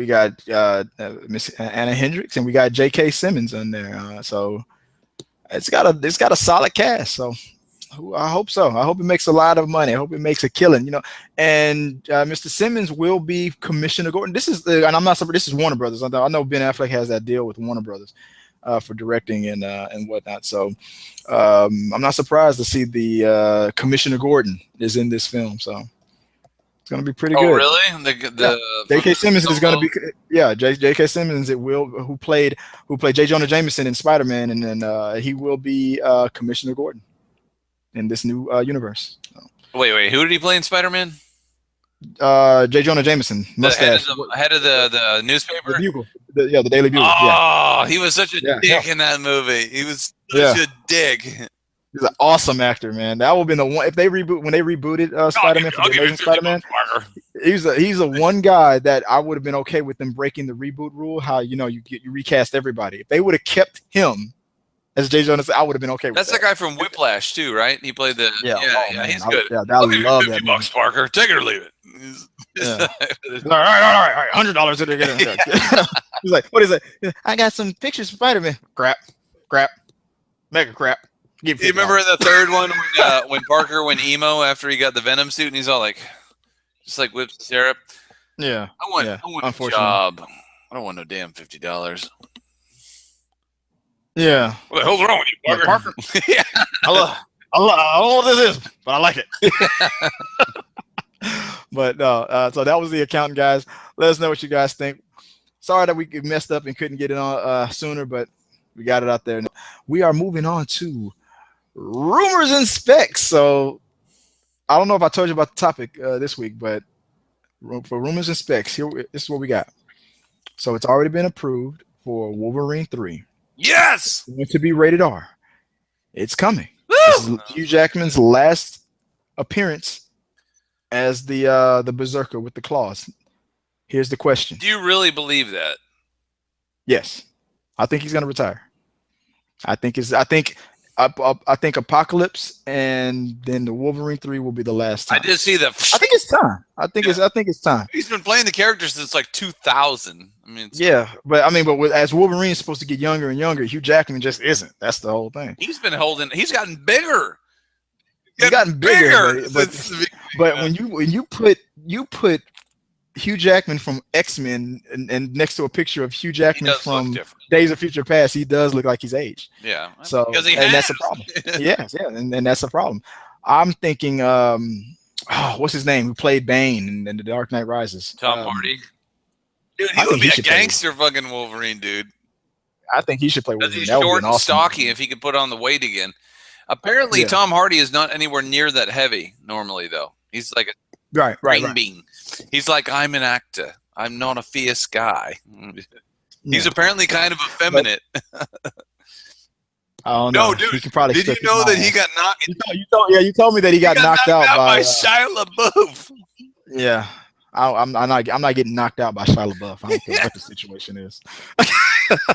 S1: Miss Anna Hendricks, and we got J.K. Simmons on there. So it's got a solid cast. So I hope so. I hope it makes a lot of money. I hope it makes a killing, you know. And Mr. Simmons will be Commissioner Gordon. This is, and I'm not surprised. This is Warner Brothers. I know Ben Affleck has that deal with Warner Brothers for directing and whatnot. So I'm not surprised to see the Commissioner Gordon is in this film. So it's gonna be pretty good.
S2: Oh, really?
S1: J.K. Simmons is gonna be. Yeah, J.K. Simmons. Who played J. Jonah Jameson in Spider-Man, and then he will be Commissioner Gordon in this new universe. So.
S2: Wait, who did he play in Spider-Man?
S1: J. Jonah Jameson, mustache.
S2: Head of the newspaper?
S1: The Bugle. The Daily Bugle.
S2: Oh, he was such a dick in that movie. He was such a dick.
S1: He's an awesome actor, man. That would have been the one if they rebooted Spider-Man for the Amazing Spider-Man. He's a one guy that I would have been okay with them breaking the reboot rule. How you recast everybody. If they would have kept him as J. Jonah, I would have been okay with that.
S2: That's the guy from Whiplash too, right? He played the he's good.
S1: I love that.
S2: $50, Parker. Take it or leave it.
S1: All right. $100 to get it. He's like, what is it? I got some pictures of Spider-Man. Crap, mega crap.
S2: You remember in the third one when Parker went emo after he got the Venom suit and he's all like, just like whipped syrup.
S1: Yeah,
S2: I want a job. I don't want no damn $50.
S1: Yeah.
S2: What the hell's wrong with you, Parker?
S1: Yeah. I don't know what this is, but I like it. But no, so that was The Accountant, guys. Let us know what you guys think. Sorry that we messed up and couldn't get it on sooner, but we got it out there. We are moving on to rumors and specs. So I don't know if I told you about the topic this week, but for rumors and specs, this is what we got. So it's already been approved for Wolverine 3.
S2: Yes!
S1: It's going to be rated R. It's coming. This is Hugh Jackman's last appearance as the Berserker with the claws. Here's the question.
S2: Do you really believe that?
S1: Yes. I think he's going to retire. I think I think Apocalypse and then the Wolverine 3 will be the last time.
S2: I did see that.
S1: I think it's time. I think it's time.
S2: He's been playing the character since like 2000. I mean,
S1: but as Wolverine's supposed to get younger and younger, Hugh Jackman just isn't. That's the whole thing.
S2: He's gotten bigger.
S1: He's gotten bigger. But when you put Hugh Jackman from X-Men and next to a picture of Hugh Jackman from Days of Future Past, he does look like he's aged.
S2: Yeah.
S1: So that's a problem. Yes, and that's a problem. I'm thinking, what's his name? Who played Bane in The Dark Knight Rises?
S2: Tom Hardy. Dude, he would be a gangster fucking Wolverine, dude.
S1: I think he should play Wolverine.
S2: He's short and stocky if he could put on the weight again. Apparently, Tom Hardy is not anywhere near that heavy normally, though. He's like a green bean. He's like, I'm an actor. I'm not a fierce guy. He's apparently kind of effeminate.
S1: Oh
S2: no, dude! Did you know that he got knocked?
S1: You told me that he got knocked out by
S2: Shia LaBeouf.
S1: Yeah, I'm not getting knocked out by Shia LaBeouf. I don't care what the situation is.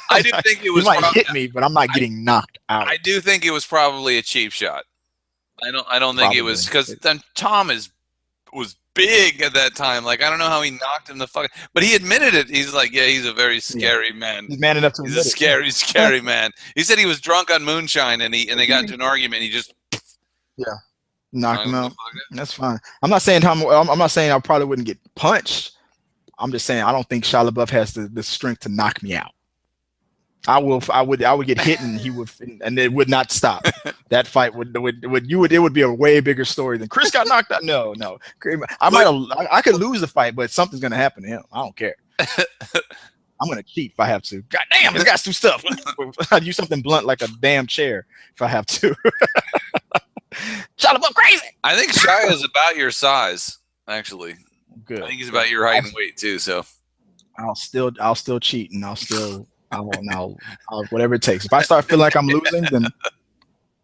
S2: I do think it was.
S1: He might hit me, but I'm not getting knocked out.
S2: I do think it was probably a cheap shot. I don't think it was because then Tom was big at that time. Like, I don't know how he knocked him the fuck. But he admitted it. He's like, yeah, he's a very scary man.
S1: He's man enough to admit
S2: He's a scary man. He said he was drunk on moonshine and they got into an argument. And he just
S1: knocked him out. That's fine. I'm not saying I probably wouldn't get punched. I'm just saying I don't think Shia LaBeouf has the strength to knock me out. I would get hit and he would, and it would not stop. That fight it would be a way bigger story than Chris got knocked out. No. I could lose the fight, but something's gonna happen to him. I don't care. I'm gonna cheat if I have to. God damn, it's got some stuff. I'd use something blunt like a damn chair if I have to. Shia LaBeouf crazy.
S2: I think Shia is about your size, actually.
S1: Good.
S2: I think he's about your height and weight too. So
S1: I'll still cheat and I'll whatever it takes. If I start feeling like I'm losing, then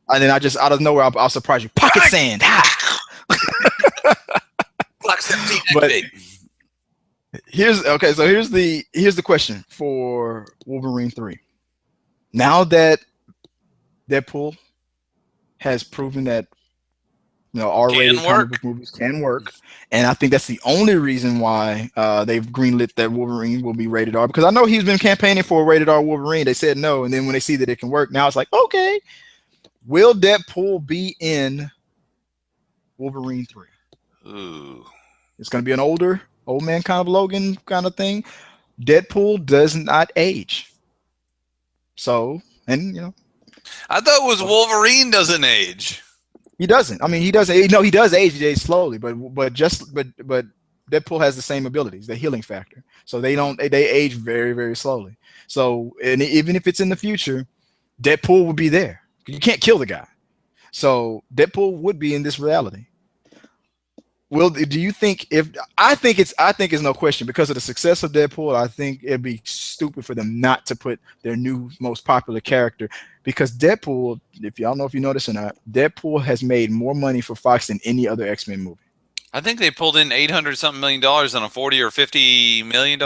S1: I just out of nowhere I'll surprise you. Pocket sand.
S2: Block 17.
S1: But here's the question for Wolverine 3. Now that Deadpool has proven that R-rated comic book movies can work, and I think that's the only reason why they've greenlit that Wolverine will be rated R, because I know he's been campaigning for a rated R Wolverine. They said no, and then when they see that it can work, now it's like, okay, will Deadpool be in Wolverine 3?
S2: Ooh.
S1: It's going to be an old man kind of Logan kind of thing. Deadpool does not age. So, and
S2: I thought it was Wolverine doesn't age.
S1: He doesn't. I mean, he doesn't. No, he does age. He ages slowly, but Deadpool has the same abilities, the healing factor. So they age very, very slowly. So, and even if it's in the future, Deadpool would be there. You can't kill the guy. So Deadpool would be in this reality. Do you think I think it's no question because of the success of Deadpool, I think it'd be stupid for them not to put their new most popular character, because Deadpool, if y'all know if you notice or not, Deadpool has made more money for Fox than any other X-Men movie.
S2: I think they pulled in $800-something million on a $40 or $50 million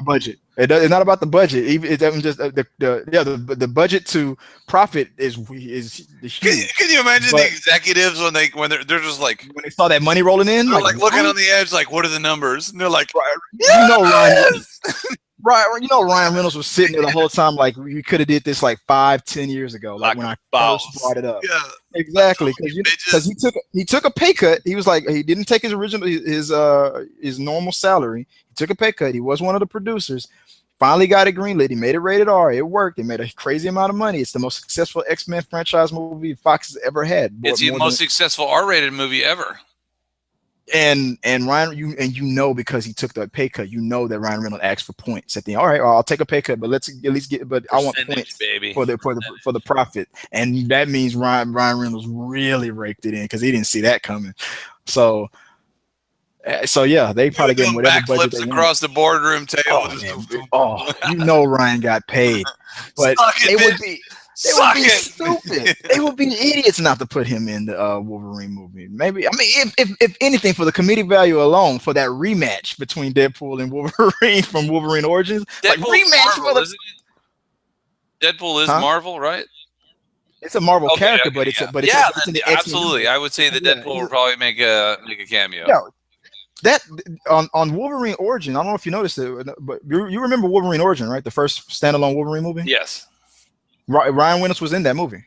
S1: budget. It's not about the budget. It's just the budget to profit is huge.
S2: Can you imagine the executives when they're just like,
S1: when they saw that money rolling in,
S2: they're like looking on the edge, like, what are the numbers? And they're like,
S1: Ryan Reynolds was sitting there the whole time, like, we could have did this like 5-10 years ago, like when I first brought it up.
S2: Yeah,
S1: exactly, because he took a pay cut. He was like, he didn't take his normal salary. He took a pay cut. He was one of the producers. Finally got it greenlit. He made it rated R. It worked. They made a crazy amount of money. It's the most successful X-Men franchise movie Fox has ever had.
S2: It's the most successful R-rated movie ever.
S1: And Ryan, because he took the pay cut, that Ryan Reynolds asked for points at the end. All right, I'll take a pay cut, but let's at least get. But I want points, baby, for the profit, and that means Ryan Reynolds really raked it in because he didn't see that coming. So yeah, they probably get whatever budget they
S2: across the boardroom table.
S1: Ryan got paid, but they would be stupid. They would be idiots not to put him in the Wolverine movie. Maybe, I mean, if anything, for the comedic value alone, for that rematch between Deadpool and Wolverine from Wolverine Origins,
S2: Deadpool is Marvel, right?
S1: It's a Marvel character, but it's in the X-Men
S2: absolutely.
S1: movie.
S2: I would say that Deadpool will probably make a cameo.
S1: Yeah, that on Wolverine Origin. I don't know if you noticed it, but you remember Wolverine Origin, right? The first standalone Wolverine movie.
S2: Yes.
S1: Ryan Reynolds was in that movie.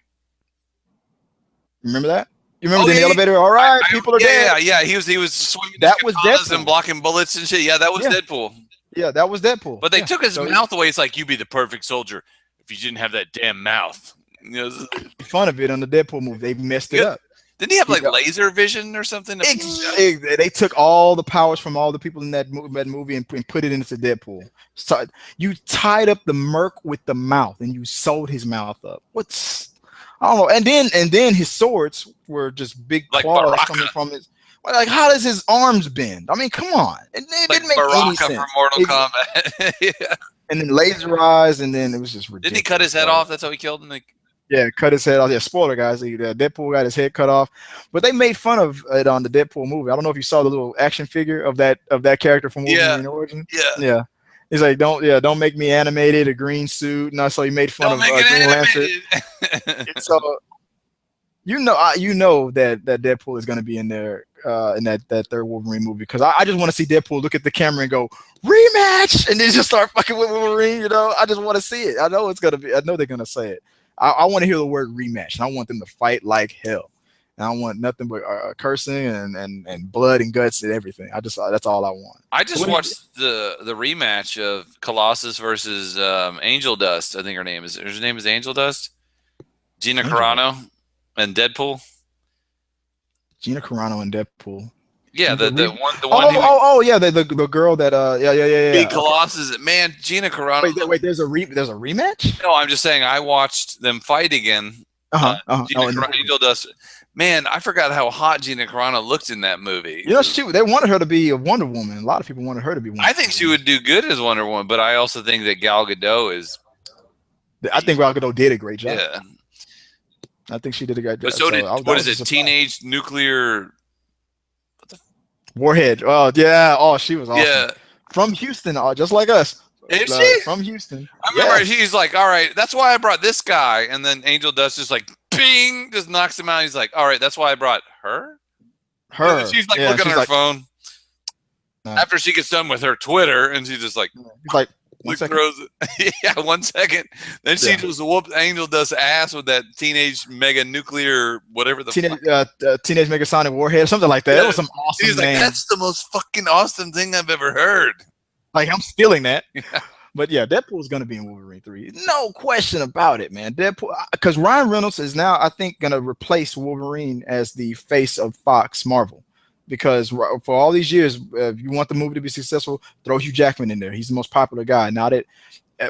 S1: Remember that? You remember the elevator? All right, people are dead.
S2: Yeah. He was swinging.
S1: That was Deadpool
S2: and blocking bullets and shit. Yeah, that was Deadpool.
S1: Yeah, that was Deadpool.
S2: But they took his mouth away. It's like, you'd be the perfect soldier if you didn't have that damn mouth. You know,
S1: fun of it on the Deadpool movie. They messed it up.
S2: Didn't he have like laser vision or something?
S1: They took all the powers from all the people in that movie and put it into Deadpool. So you tied up the merc with the mouth and you sewed his mouth up. I don't know. And then his swords were just big claws coming from his. Like, how does his arms bend? I mean, come on. It didn't make any sense.
S2: From Mortal Kombat. Yeah.
S1: And then laser eyes, and then it was just ridiculous.
S2: Didn't he cut his head off? That's how he killed him.
S1: Yeah, cut his head off. Yeah, spoiler, guys. Deadpool got his head cut off, but they made fun of it on the Deadpool movie. I don't know if you saw the little action figure of that character from Wolverine Origin.
S2: Yeah.
S1: He's like, don't make me animated, a green suit, and so he made fun of Green Lantern. So you know that Deadpool is going to be in there in that third Wolverine movie, because I just want to see Deadpool look at the camera and go rematch, and then just start fucking with Wolverine. You know, I just want to see it. I know they're going to say it. I want to hear the word rematch, and I want them to fight like hell. And I want nothing but cursing and blood and guts and everything. That's all I want.
S2: I just watched the rematch of Colossus versus Angel Dust. I think her name is Angel Dust. Gina Carano and Deadpool.
S1: Gina Carano and Deadpool.
S2: Yeah, the one.
S1: The girl that
S2: Big Colossus. Man, Gina Carano.
S1: Wait, there's a rematch?
S2: No, I'm just saying I watched them fight again. Gina Carano, Angel Dust. Man, I forgot how hot Gina Carano looked in that movie.
S1: You know, they wanted her to be a Wonder Woman. A lot of people wanted her to be Wonder Woman.
S2: I think she would do good as Wonder Woman, but I also think that Gal Gadot is.
S1: I think Gal Gadot did a great job.
S2: Yeah.
S1: I think she did a great job.
S2: But so did, what is it, Teenage Nuclear
S1: Warhead. Oh, yeah. Oh, she was awesome.
S2: Yeah.
S1: From Houston, just like us.
S2: Is she?
S1: From Houston.
S2: I remember he's like, all right, that's why I brought this guy. And then Angel Dust just like, ping, just knocks him out. He's like, all right, that's why I brought her?
S1: Her.
S2: And she's like looking at her phone. After she gets done with her Twitter, and she's just like,
S1: he's like,
S2: throws it. Yeah, 1 second. Then she just whooped Angel Dust's ass with that teenage mega nuclear, whatever the
S1: teenage megasonic warhead or something like that. Yeah. It was some awesome
S2: He's like, that's the most fucking awesome thing I've ever heard.
S1: Like, I'm stealing that. Yeah. But yeah, Deadpool is going to be in Wolverine 3. No question about it, man. Deadpool, because Ryan Reynolds is now, I think, going to replace Wolverine as the face of Fox Marvel. Because for all these years, if you want the movie to be successful, throw Hugh Jackman in there. He's the most popular guy. Now that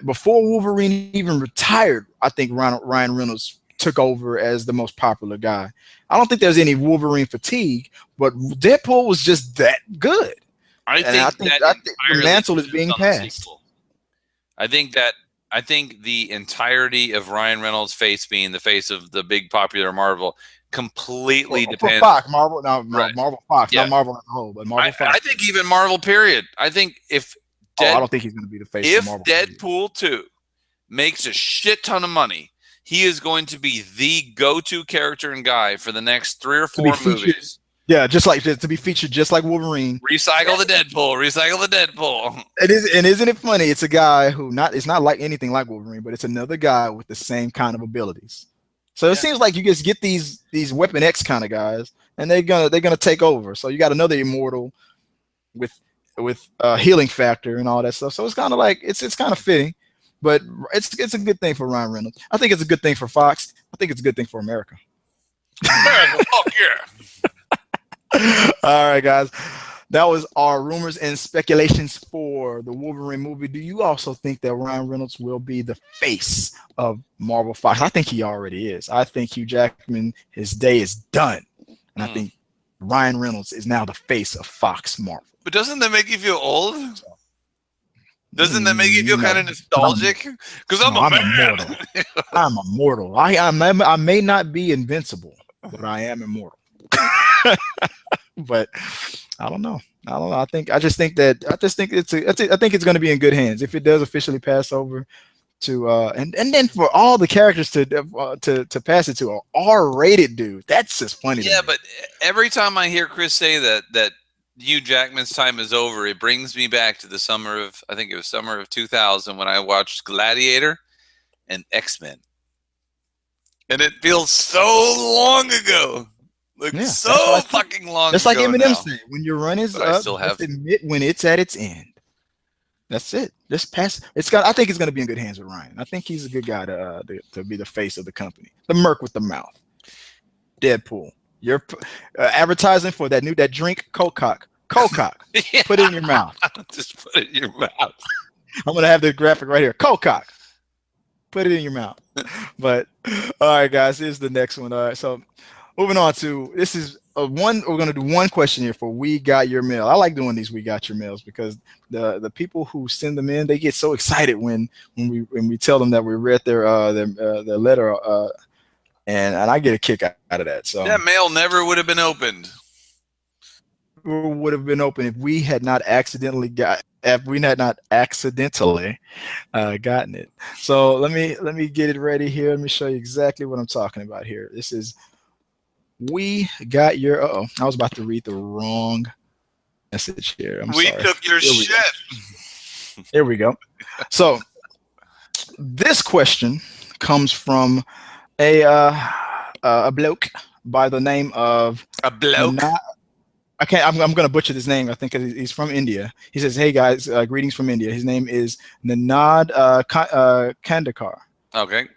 S1: before Wolverine even retired, I think Ryan Reynolds took over as the most popular guy. I don't think there's any Wolverine fatigue, but Deadpool was just that good.
S2: I think
S1: the mantle is being passed.
S2: I think the entirety of Ryan Reynolds' face being the face of the big popular Marvel completely depends.
S1: Fox, Marvel, Marvel Fox, not Marvel as a whole, but Marvel Fox.
S2: I think even Marvel. Period. I think if
S1: I don't think he's going to be the face.
S2: If
S1: of Marvel,
S2: Deadpool 2 makes a shit ton of money, he is going to be the go-to character and guy for the next 3 or 4 movies.
S1: Yeah, to be featured just like Wolverine.
S2: Recycle the Deadpool.
S1: And isn't it funny? It's a guy who it's not like anything like Wolverine, but it's another guy with the same kind of abilities. So it seems like you just get these Weapon X kind of guys, and they're gonna take over. So you got another immortal with healing factor and all that stuff. So it's kind of like it's kind of fitting, but it's a good thing for Ryan Reynolds. I think it's a good thing for Fox. I think it's a good thing for America.
S2: Fuck yeah!
S1: All right, guys. That was our rumors and speculations for the Wolverine movie. Do you also think that Ryan Reynolds will be the face of Marvel Fox? I think he already is. I think Hugh Jackman, his day is done. And I think Ryan Reynolds is now the face of Fox Marvel.
S2: But doesn't that make you feel old? Doesn't that make you feel kind of nostalgic? Because I'm immortal.
S1: I'm immortal. I may not be invincible, but I am immortal. But I don't know. I think it's going to be in good hands. If it does officially pass over, and then for all the characters to pass it to an R-rated dude, that's just funny.
S2: Yeah, but every time I hear Chris say that Hugh Jackman's time is over, it brings me back to the summer of, I think it was summer of 2000, when I watched Gladiator and X-Men, and it feels so long ago, like so fucking long.
S1: Just like Eminem said, when your run is up,
S2: still have
S1: just admit when it's at its end. That's it. Just pass. I think it's going to be in good hands with Ryan. I think he's a good guy to be the face of the company. The Merc with the mouth. Deadpool. You're advertising for that drink, Coke-Cock. Coke-Cock. Yeah. Put it in your mouth.
S2: Just put it in your mouth.
S1: I'm going to have the graphic right here. Coke-Cock. Put it in your mouth. But all right, guys, here's the next one. All right, so moving on to, this is one. We're going to do one question here for We Got Your Mail. I like doing these We Got Your Mails because the people who send them in, they get so excited when we tell them that we read their letter, and I get a kick out of that. So
S2: that mail never would have been opened.
S1: Would have been open if we had not accidentally gotten it. So let me get it ready here. Let me show you exactly what I'm talking about here. This is We Got Your. I was about to read the wrong message here. I'm sorry.
S2: Took your shit.
S1: Here we go. So this question comes from a bloke by the name of
S2: a bloke.
S1: I'm going to butcher this name. I think he's from India. He says, "Hey guys, greetings from India." His name is Nanad Kandakar.
S2: Okay.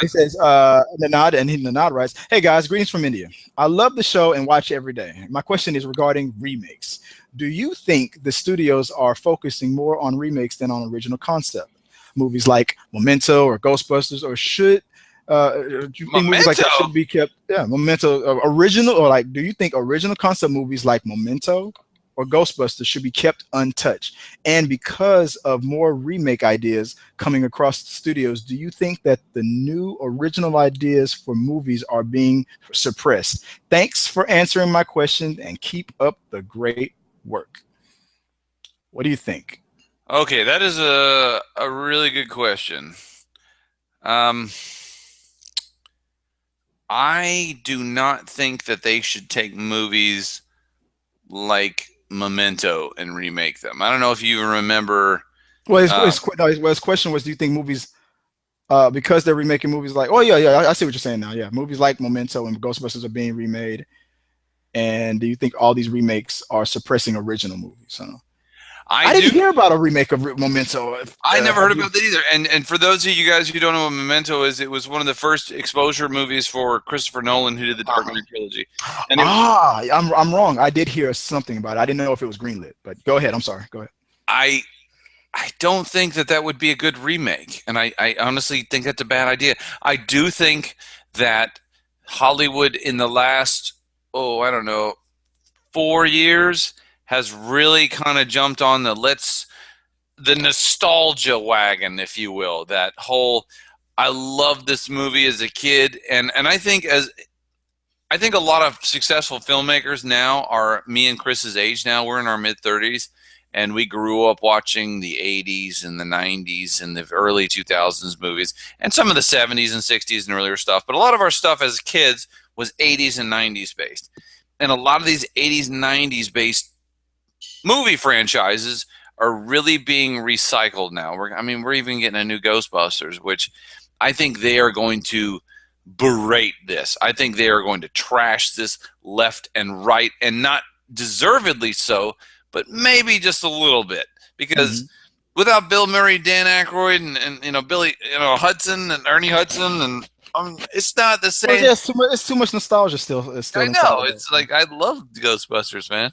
S1: He says, Nanad, and Nanad writes, "Hey guys, greetings from India. I love the show and watch every day. My question is regarding remakes. Do you think the studios are focusing more on remakes than on original concept? Movies like Memento or Ghostbusters, or should do you think movies like that should be kept? Yeah, Memento original, or like, do you think original concept movies like Memento or Ghostbusters should be kept untouched? And because of more remake ideas coming across the studios, do you think that the new original ideas for movies are being suppressed? Thanks for answering my question and keep up the great work." What do you think?
S2: Okay, that is a really good question. I do not think that they should take movies like Memento and remake them. I don't know if you remember.
S1: Well, his question was, do you think movies, because they're remaking movies like, I see what you're saying now. Yeah, movies like Memento and Ghostbusters are being remade, and do you think all these remakes are suppressing original movies? I didn't hear about a remake of Memento.
S2: I never heard about that either. And for those of you guys who don't know what Memento is, it was one of the first exposure movies for Christopher Nolan, who did the Dark Knight trilogy. And
S1: I'm wrong. I did hear something about it. I didn't know if it was greenlit, but go ahead. I'm sorry. Go ahead.
S2: I don't think that would be a good remake, and I honestly think that's a bad idea. I do think that Hollywood in the last, 4 years has really kind of jumped on the nostalgia wagon, if you will. That whole, I loved this movie as a kid, and I think a lot of successful filmmakers now are me and Chris's age now. We're in our mid-30s, and we grew up watching the 80s and the 90s and the early 2000s movies, and some of the 70s and 60s and earlier stuff. But a lot of our stuff as kids was 80s and 90s based, and a lot of these 80s and 90s based movie franchises are really being recycled now. We're even getting a new Ghostbusters, which I think they are going to berate this. I think they are going to trash this left and right, and not deservedly so, but maybe just a little bit, because without Bill Murray, Dan Aykroyd, and Billy, Hudson and Ernie Hudson, and it's not the same.
S1: Well, it's too much nostalgia still.
S2: I know. It's like, I love Ghostbusters, man.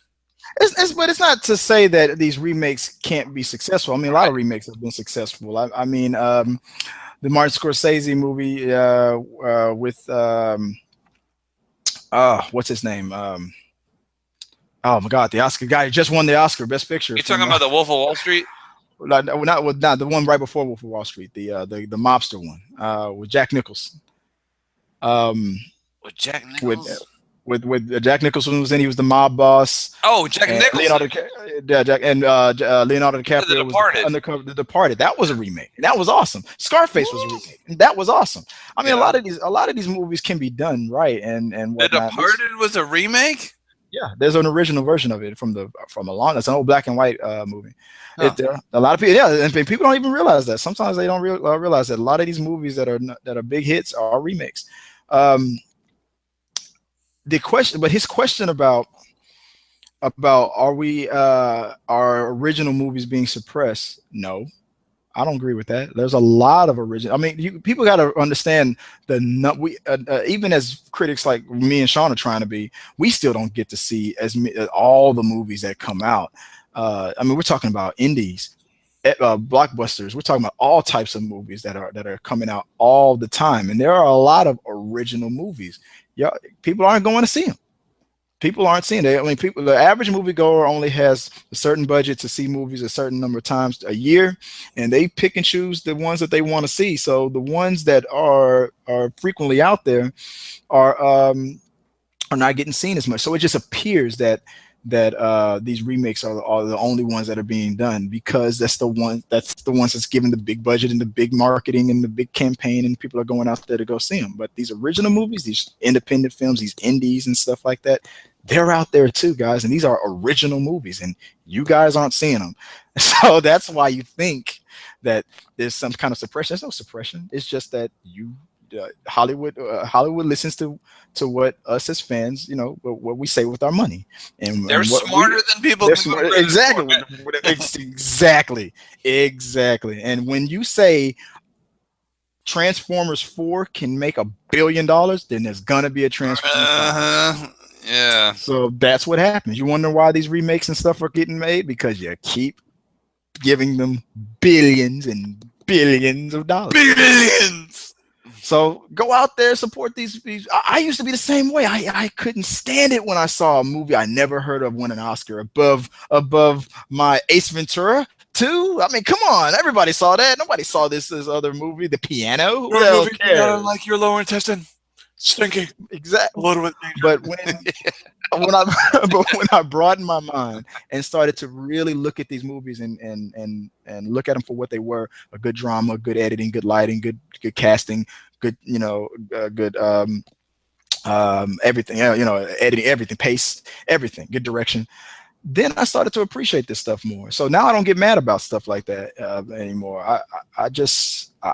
S1: But it's not to say that these remakes can't be successful. I mean, a lot of remakes have been successful. I mean, the Martin Scorsese movie with what's his name? Oh my God, the Oscar guy just won the Oscar Best Picture.
S2: You're talking about the Wolf of Wall Street?
S1: Not the one right before Wolf of Wall Street. The mobster one with Jack Nicholson.
S2: With Jack Nicholson.
S1: with Jack Nicholson was in. He was the mob boss.
S2: Oh, Jack Nicholson.
S1: Leonardo DiCaprio was undercover. The Departed. That was a remake. That was awesome. Scarface was a remake. And that was awesome. I mean, a lot of these movies can be done right. And
S2: The Departed was a remake.
S1: Yeah, there's an original version of it from a long. It's an old black and white movie. Huh. A lot of people, and people don't even realize that. Sometimes they don't realize that a lot of these movies that are big hits are remakes. His question about are original movies being suppressed? No, I don't agree with that. There's a lot of original. I mean, people got to understand even as critics like me and Sean are trying to be, we still don't get to see all the movies that come out. I mean, we're talking about indies, blockbusters. We're talking about all types of movies that are coming out all the time, and there are a lot of original movies. Yeah, people aren't going to see them. People aren't seeing it. I mean, the average moviegoer only has a certain budget to see movies a certain number of times a year, and they pick and choose the ones that they want to see. So the ones that are frequently out there are not getting seen as much. So it just appears that these remakes are the only ones that are being done because that's the ones that's given the big budget and the big marketing and the big campaign, and people are going out there to go see them. But these original movies, these independent films, these indies and stuff like that, they're out there too, guys, and these are original movies, and you guys aren't seeing them. So that's why you think that there's some kind of suppression. There's no suppression. It's just that Hollywood listens to what us as fans, what we say with our money, and
S2: they're smarter than people.
S1: Exactly. And when you say Transformers 4 can make $1 billion, then there's gonna be a Transformers 5.
S2: Yeah.
S1: So that's what happens. You wonder why these remakes and stuff are getting made? Because you keep giving them billions and billions of dollars.
S2: Billions.
S1: So go out there, support these. I used to be the same way. I couldn't stand it when I saw a movie I never heard of win an Oscar above my Ace Ventura 2. I mean, come on, everybody saw that. Nobody saw this other movie, The Piano.
S2: Your movie, like your lower intestine, stinky.
S1: Exactly.
S2: Loaded with
S1: but when I broadened my mind and started to really look at these movies and look at them for what they were: a good drama, good editing, good lighting, good casting, good good everything, editing, everything, pace, everything, good direction. Then I started to appreciate this stuff more. So now I don't get mad about stuff like that anymore. A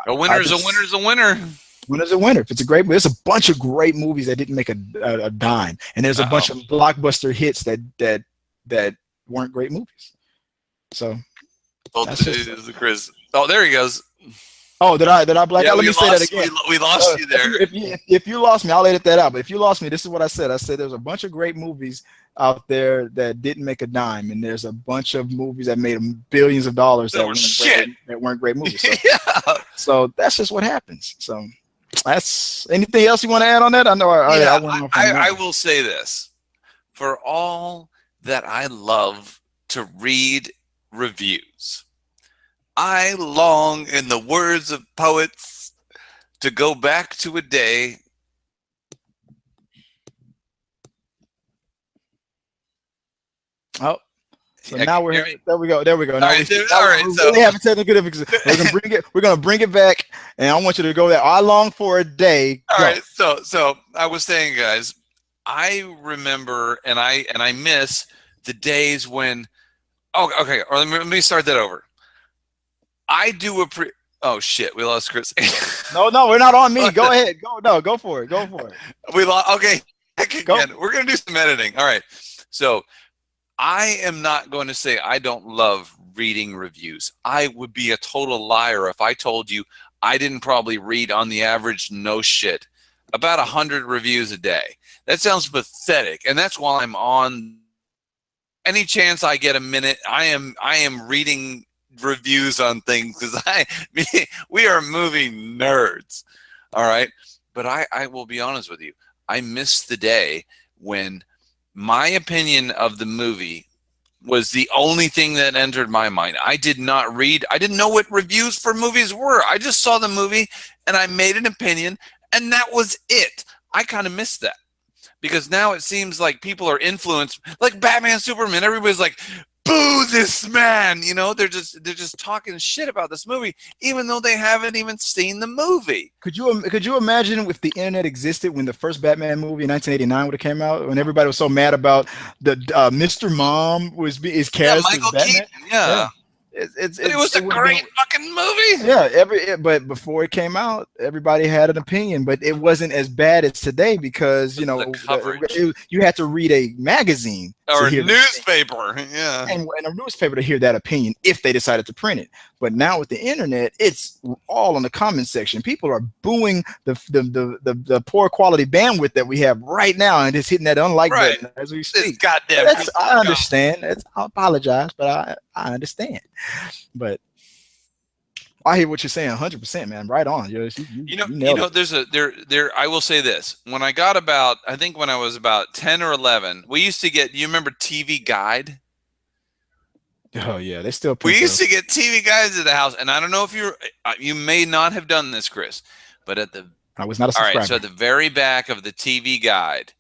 S1: winner's
S2: a winner.
S1: Winner's a winner. If it's a great, there's a bunch of great movies that didn't make a dime, and there's a bunch of blockbuster hits that weren't great movies. So,
S2: Chris. Oh, there he goes.
S1: Oh, did I black out? Let me say that again.
S2: We lost you there.
S1: If you lost me, I'll edit that out. But if you lost me, this is what I said. I said there's a bunch of great movies out there that didn't make a dime, and there's a bunch of movies that made billions of dollars that weren't great movies. So, so that's just what happens. So that's anything else you want to add on that? I know.
S2: I will say this: for all that I love to read reviews, I long, in the words of poets, to go back to a day
S1: Oh, so now we're here. There we go. Now
S2: all right. So
S1: we have technical difficulties. We're gonna bring it back, and I want you to go there. I long for a day.
S2: All right. So I was saying, guys, I remember and I miss the days when. Oh, okay. Or let me start that over. I do Oh shit, we lost Chris.
S1: No, we're not on me. Go ahead. Go for it.
S2: We lost. Okay. We're gonna do some editing. All right. So I am not going to say I don't love reading reviews. I would be a total liar if I told you I didn't probably read, on the average, no shit, about 100 reviews a day. That sounds pathetic, and that's while I'm on. Any chance I get a minute, I am reading reviews on things because we are movie nerds. All right, but I will be honest with you. I miss the day when my opinion of the movie was the only thing that entered my mind. I did not read. I didn't know what reviews for movies were. I just saw the movie and I made an opinion, and that was it. I kind of missed that because now it seems like people are influenced, like Batman, Superman. Everybody's like, boo this man, you know, they're just talking shit about this movie even though they haven't even seen the movie.
S1: Could you imagine if the internet existed when the first Batman movie in 1989 would have came out, when everybody was so mad about the Mr. Mom was his character,
S2: Michael
S1: Batman?
S2: Keaton, yeah. It was a great fucking movie.
S1: Yeah, but before it came out, everybody had an opinion, but it wasn't as bad as today because you had to read a magazine
S2: or a newspaper, yeah,
S1: and a newspaper to hear that opinion if they decided to print it. But now with the internet, it's all in the comment section. People are booing the poor quality bandwidth that we have right now, and it's hitting that unlike button as we speak.
S2: Goddamn,
S1: I understand. I apologize, but I understand. But I hear what you're saying 100%, man. Right on.
S2: I will say this. When I was about 10 or 11, we used to get, you remember TV Guide?
S1: Oh yeah, they still.
S2: We used to get TV Guides at the house, and I don't know if you may not have done this, Chris, but
S1: I was not a subscriber.
S2: All right, so at the very back of the TV Guide,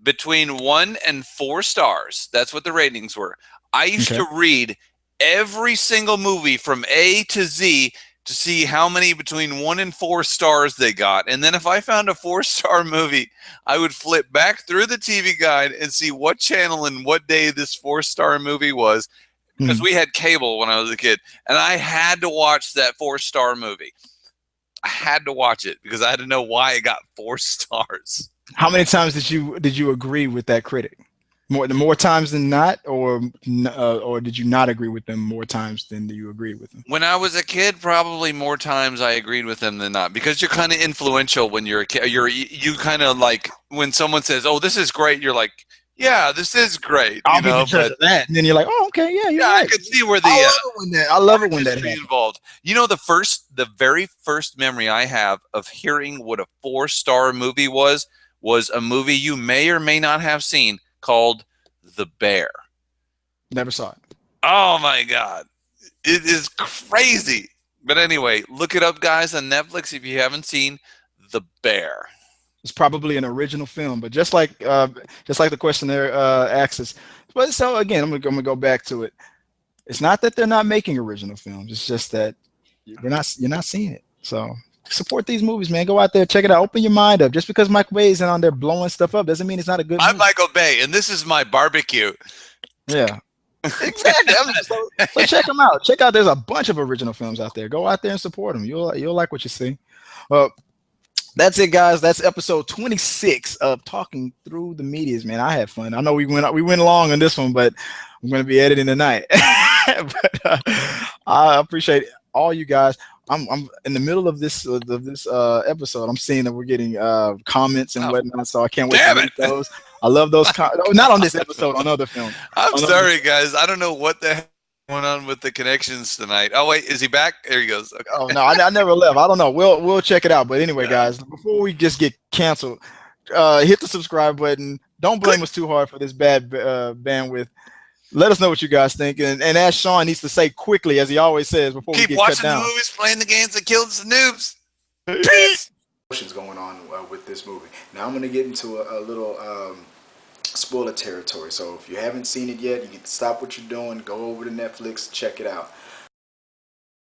S2: between 1 and 4 stars, that's what the ratings were. I used to read every single movie from A to Z to see how many between 1 and 4 stars they got. And then if I found a 4-star movie, I would flip back through the TV Guide and see what channel and what day this 4-star movie was, because we had cable when I was a kid, and I had to watch that 4-star movie. I had to watch it because I had to know why it got 4 stars.
S1: How many times did you agree with that critic? More times than not, or did you not agree with them more times than you agreed with them?
S2: When I was a kid, probably more times I agreed with them than not, because you're kind of influential when you're a kid. You kind of like when someone says, "Oh, this is great," you're like, "Yeah, this is great."
S1: I'll be the that, and then you're like, "Oh, okay, yeah, you're right."
S2: I could see where the
S1: I love it when that happens.
S2: Involved. You know, the very first memory I have of hearing what a 4-star movie was a movie you may or may not have seen, called The Bear.
S1: Never saw it.
S2: Oh my God. It is crazy. But anyway, look it up, guys, on Netflix if you haven't seen The Bear.
S1: It's probably an original film, but just like the questionnaire asks us. But so again, I'm gonna go back to it. It's not that they're not making original films. It's just that you're not seeing it. So support these movies, man. Go out there, check it out. Open your mind up. Just because Michael Bay isn't on there blowing stuff up doesn't mean it's not a good movie.
S2: I'm Michael Bay, and this is my barbecue.
S1: Yeah, exactly. So check them out. Check out. There's a bunch of original films out there. Go out there and support them. You'll like what you see. Well, that's it, guys. That's episode 26 of Talking Through the Medias, man. I had fun. I know we went long on this one, but I'm going to be editing tonight. But I appreciate all you guys. I'm in the middle of this episode. I'm seeing that we're getting comments and whatnot, so I can't wait to read those. I love those. Not on this episode, on other films.
S2: I'm sorry, guys. I don't know what the heck going on with the connections tonight. Oh wait, is he back? There he goes. Okay.
S1: Oh no, I never left. I don't know. We'll check it out. But anyway, guys, before we just get canceled, hit the subscribe button. Don't blame us too hard for this bad bandwidth. Let us know what you guys think, and as Sean needs to say quickly, as he always says, before we get cut down.
S2: Keep watching the movies, playing the games that killed the noobs.
S1: Peace. What's going on with this movie? Now I'm going to get into a little spoiler territory. So if you haven't seen it yet, you can stop what you're doing, go over to Netflix, check it out.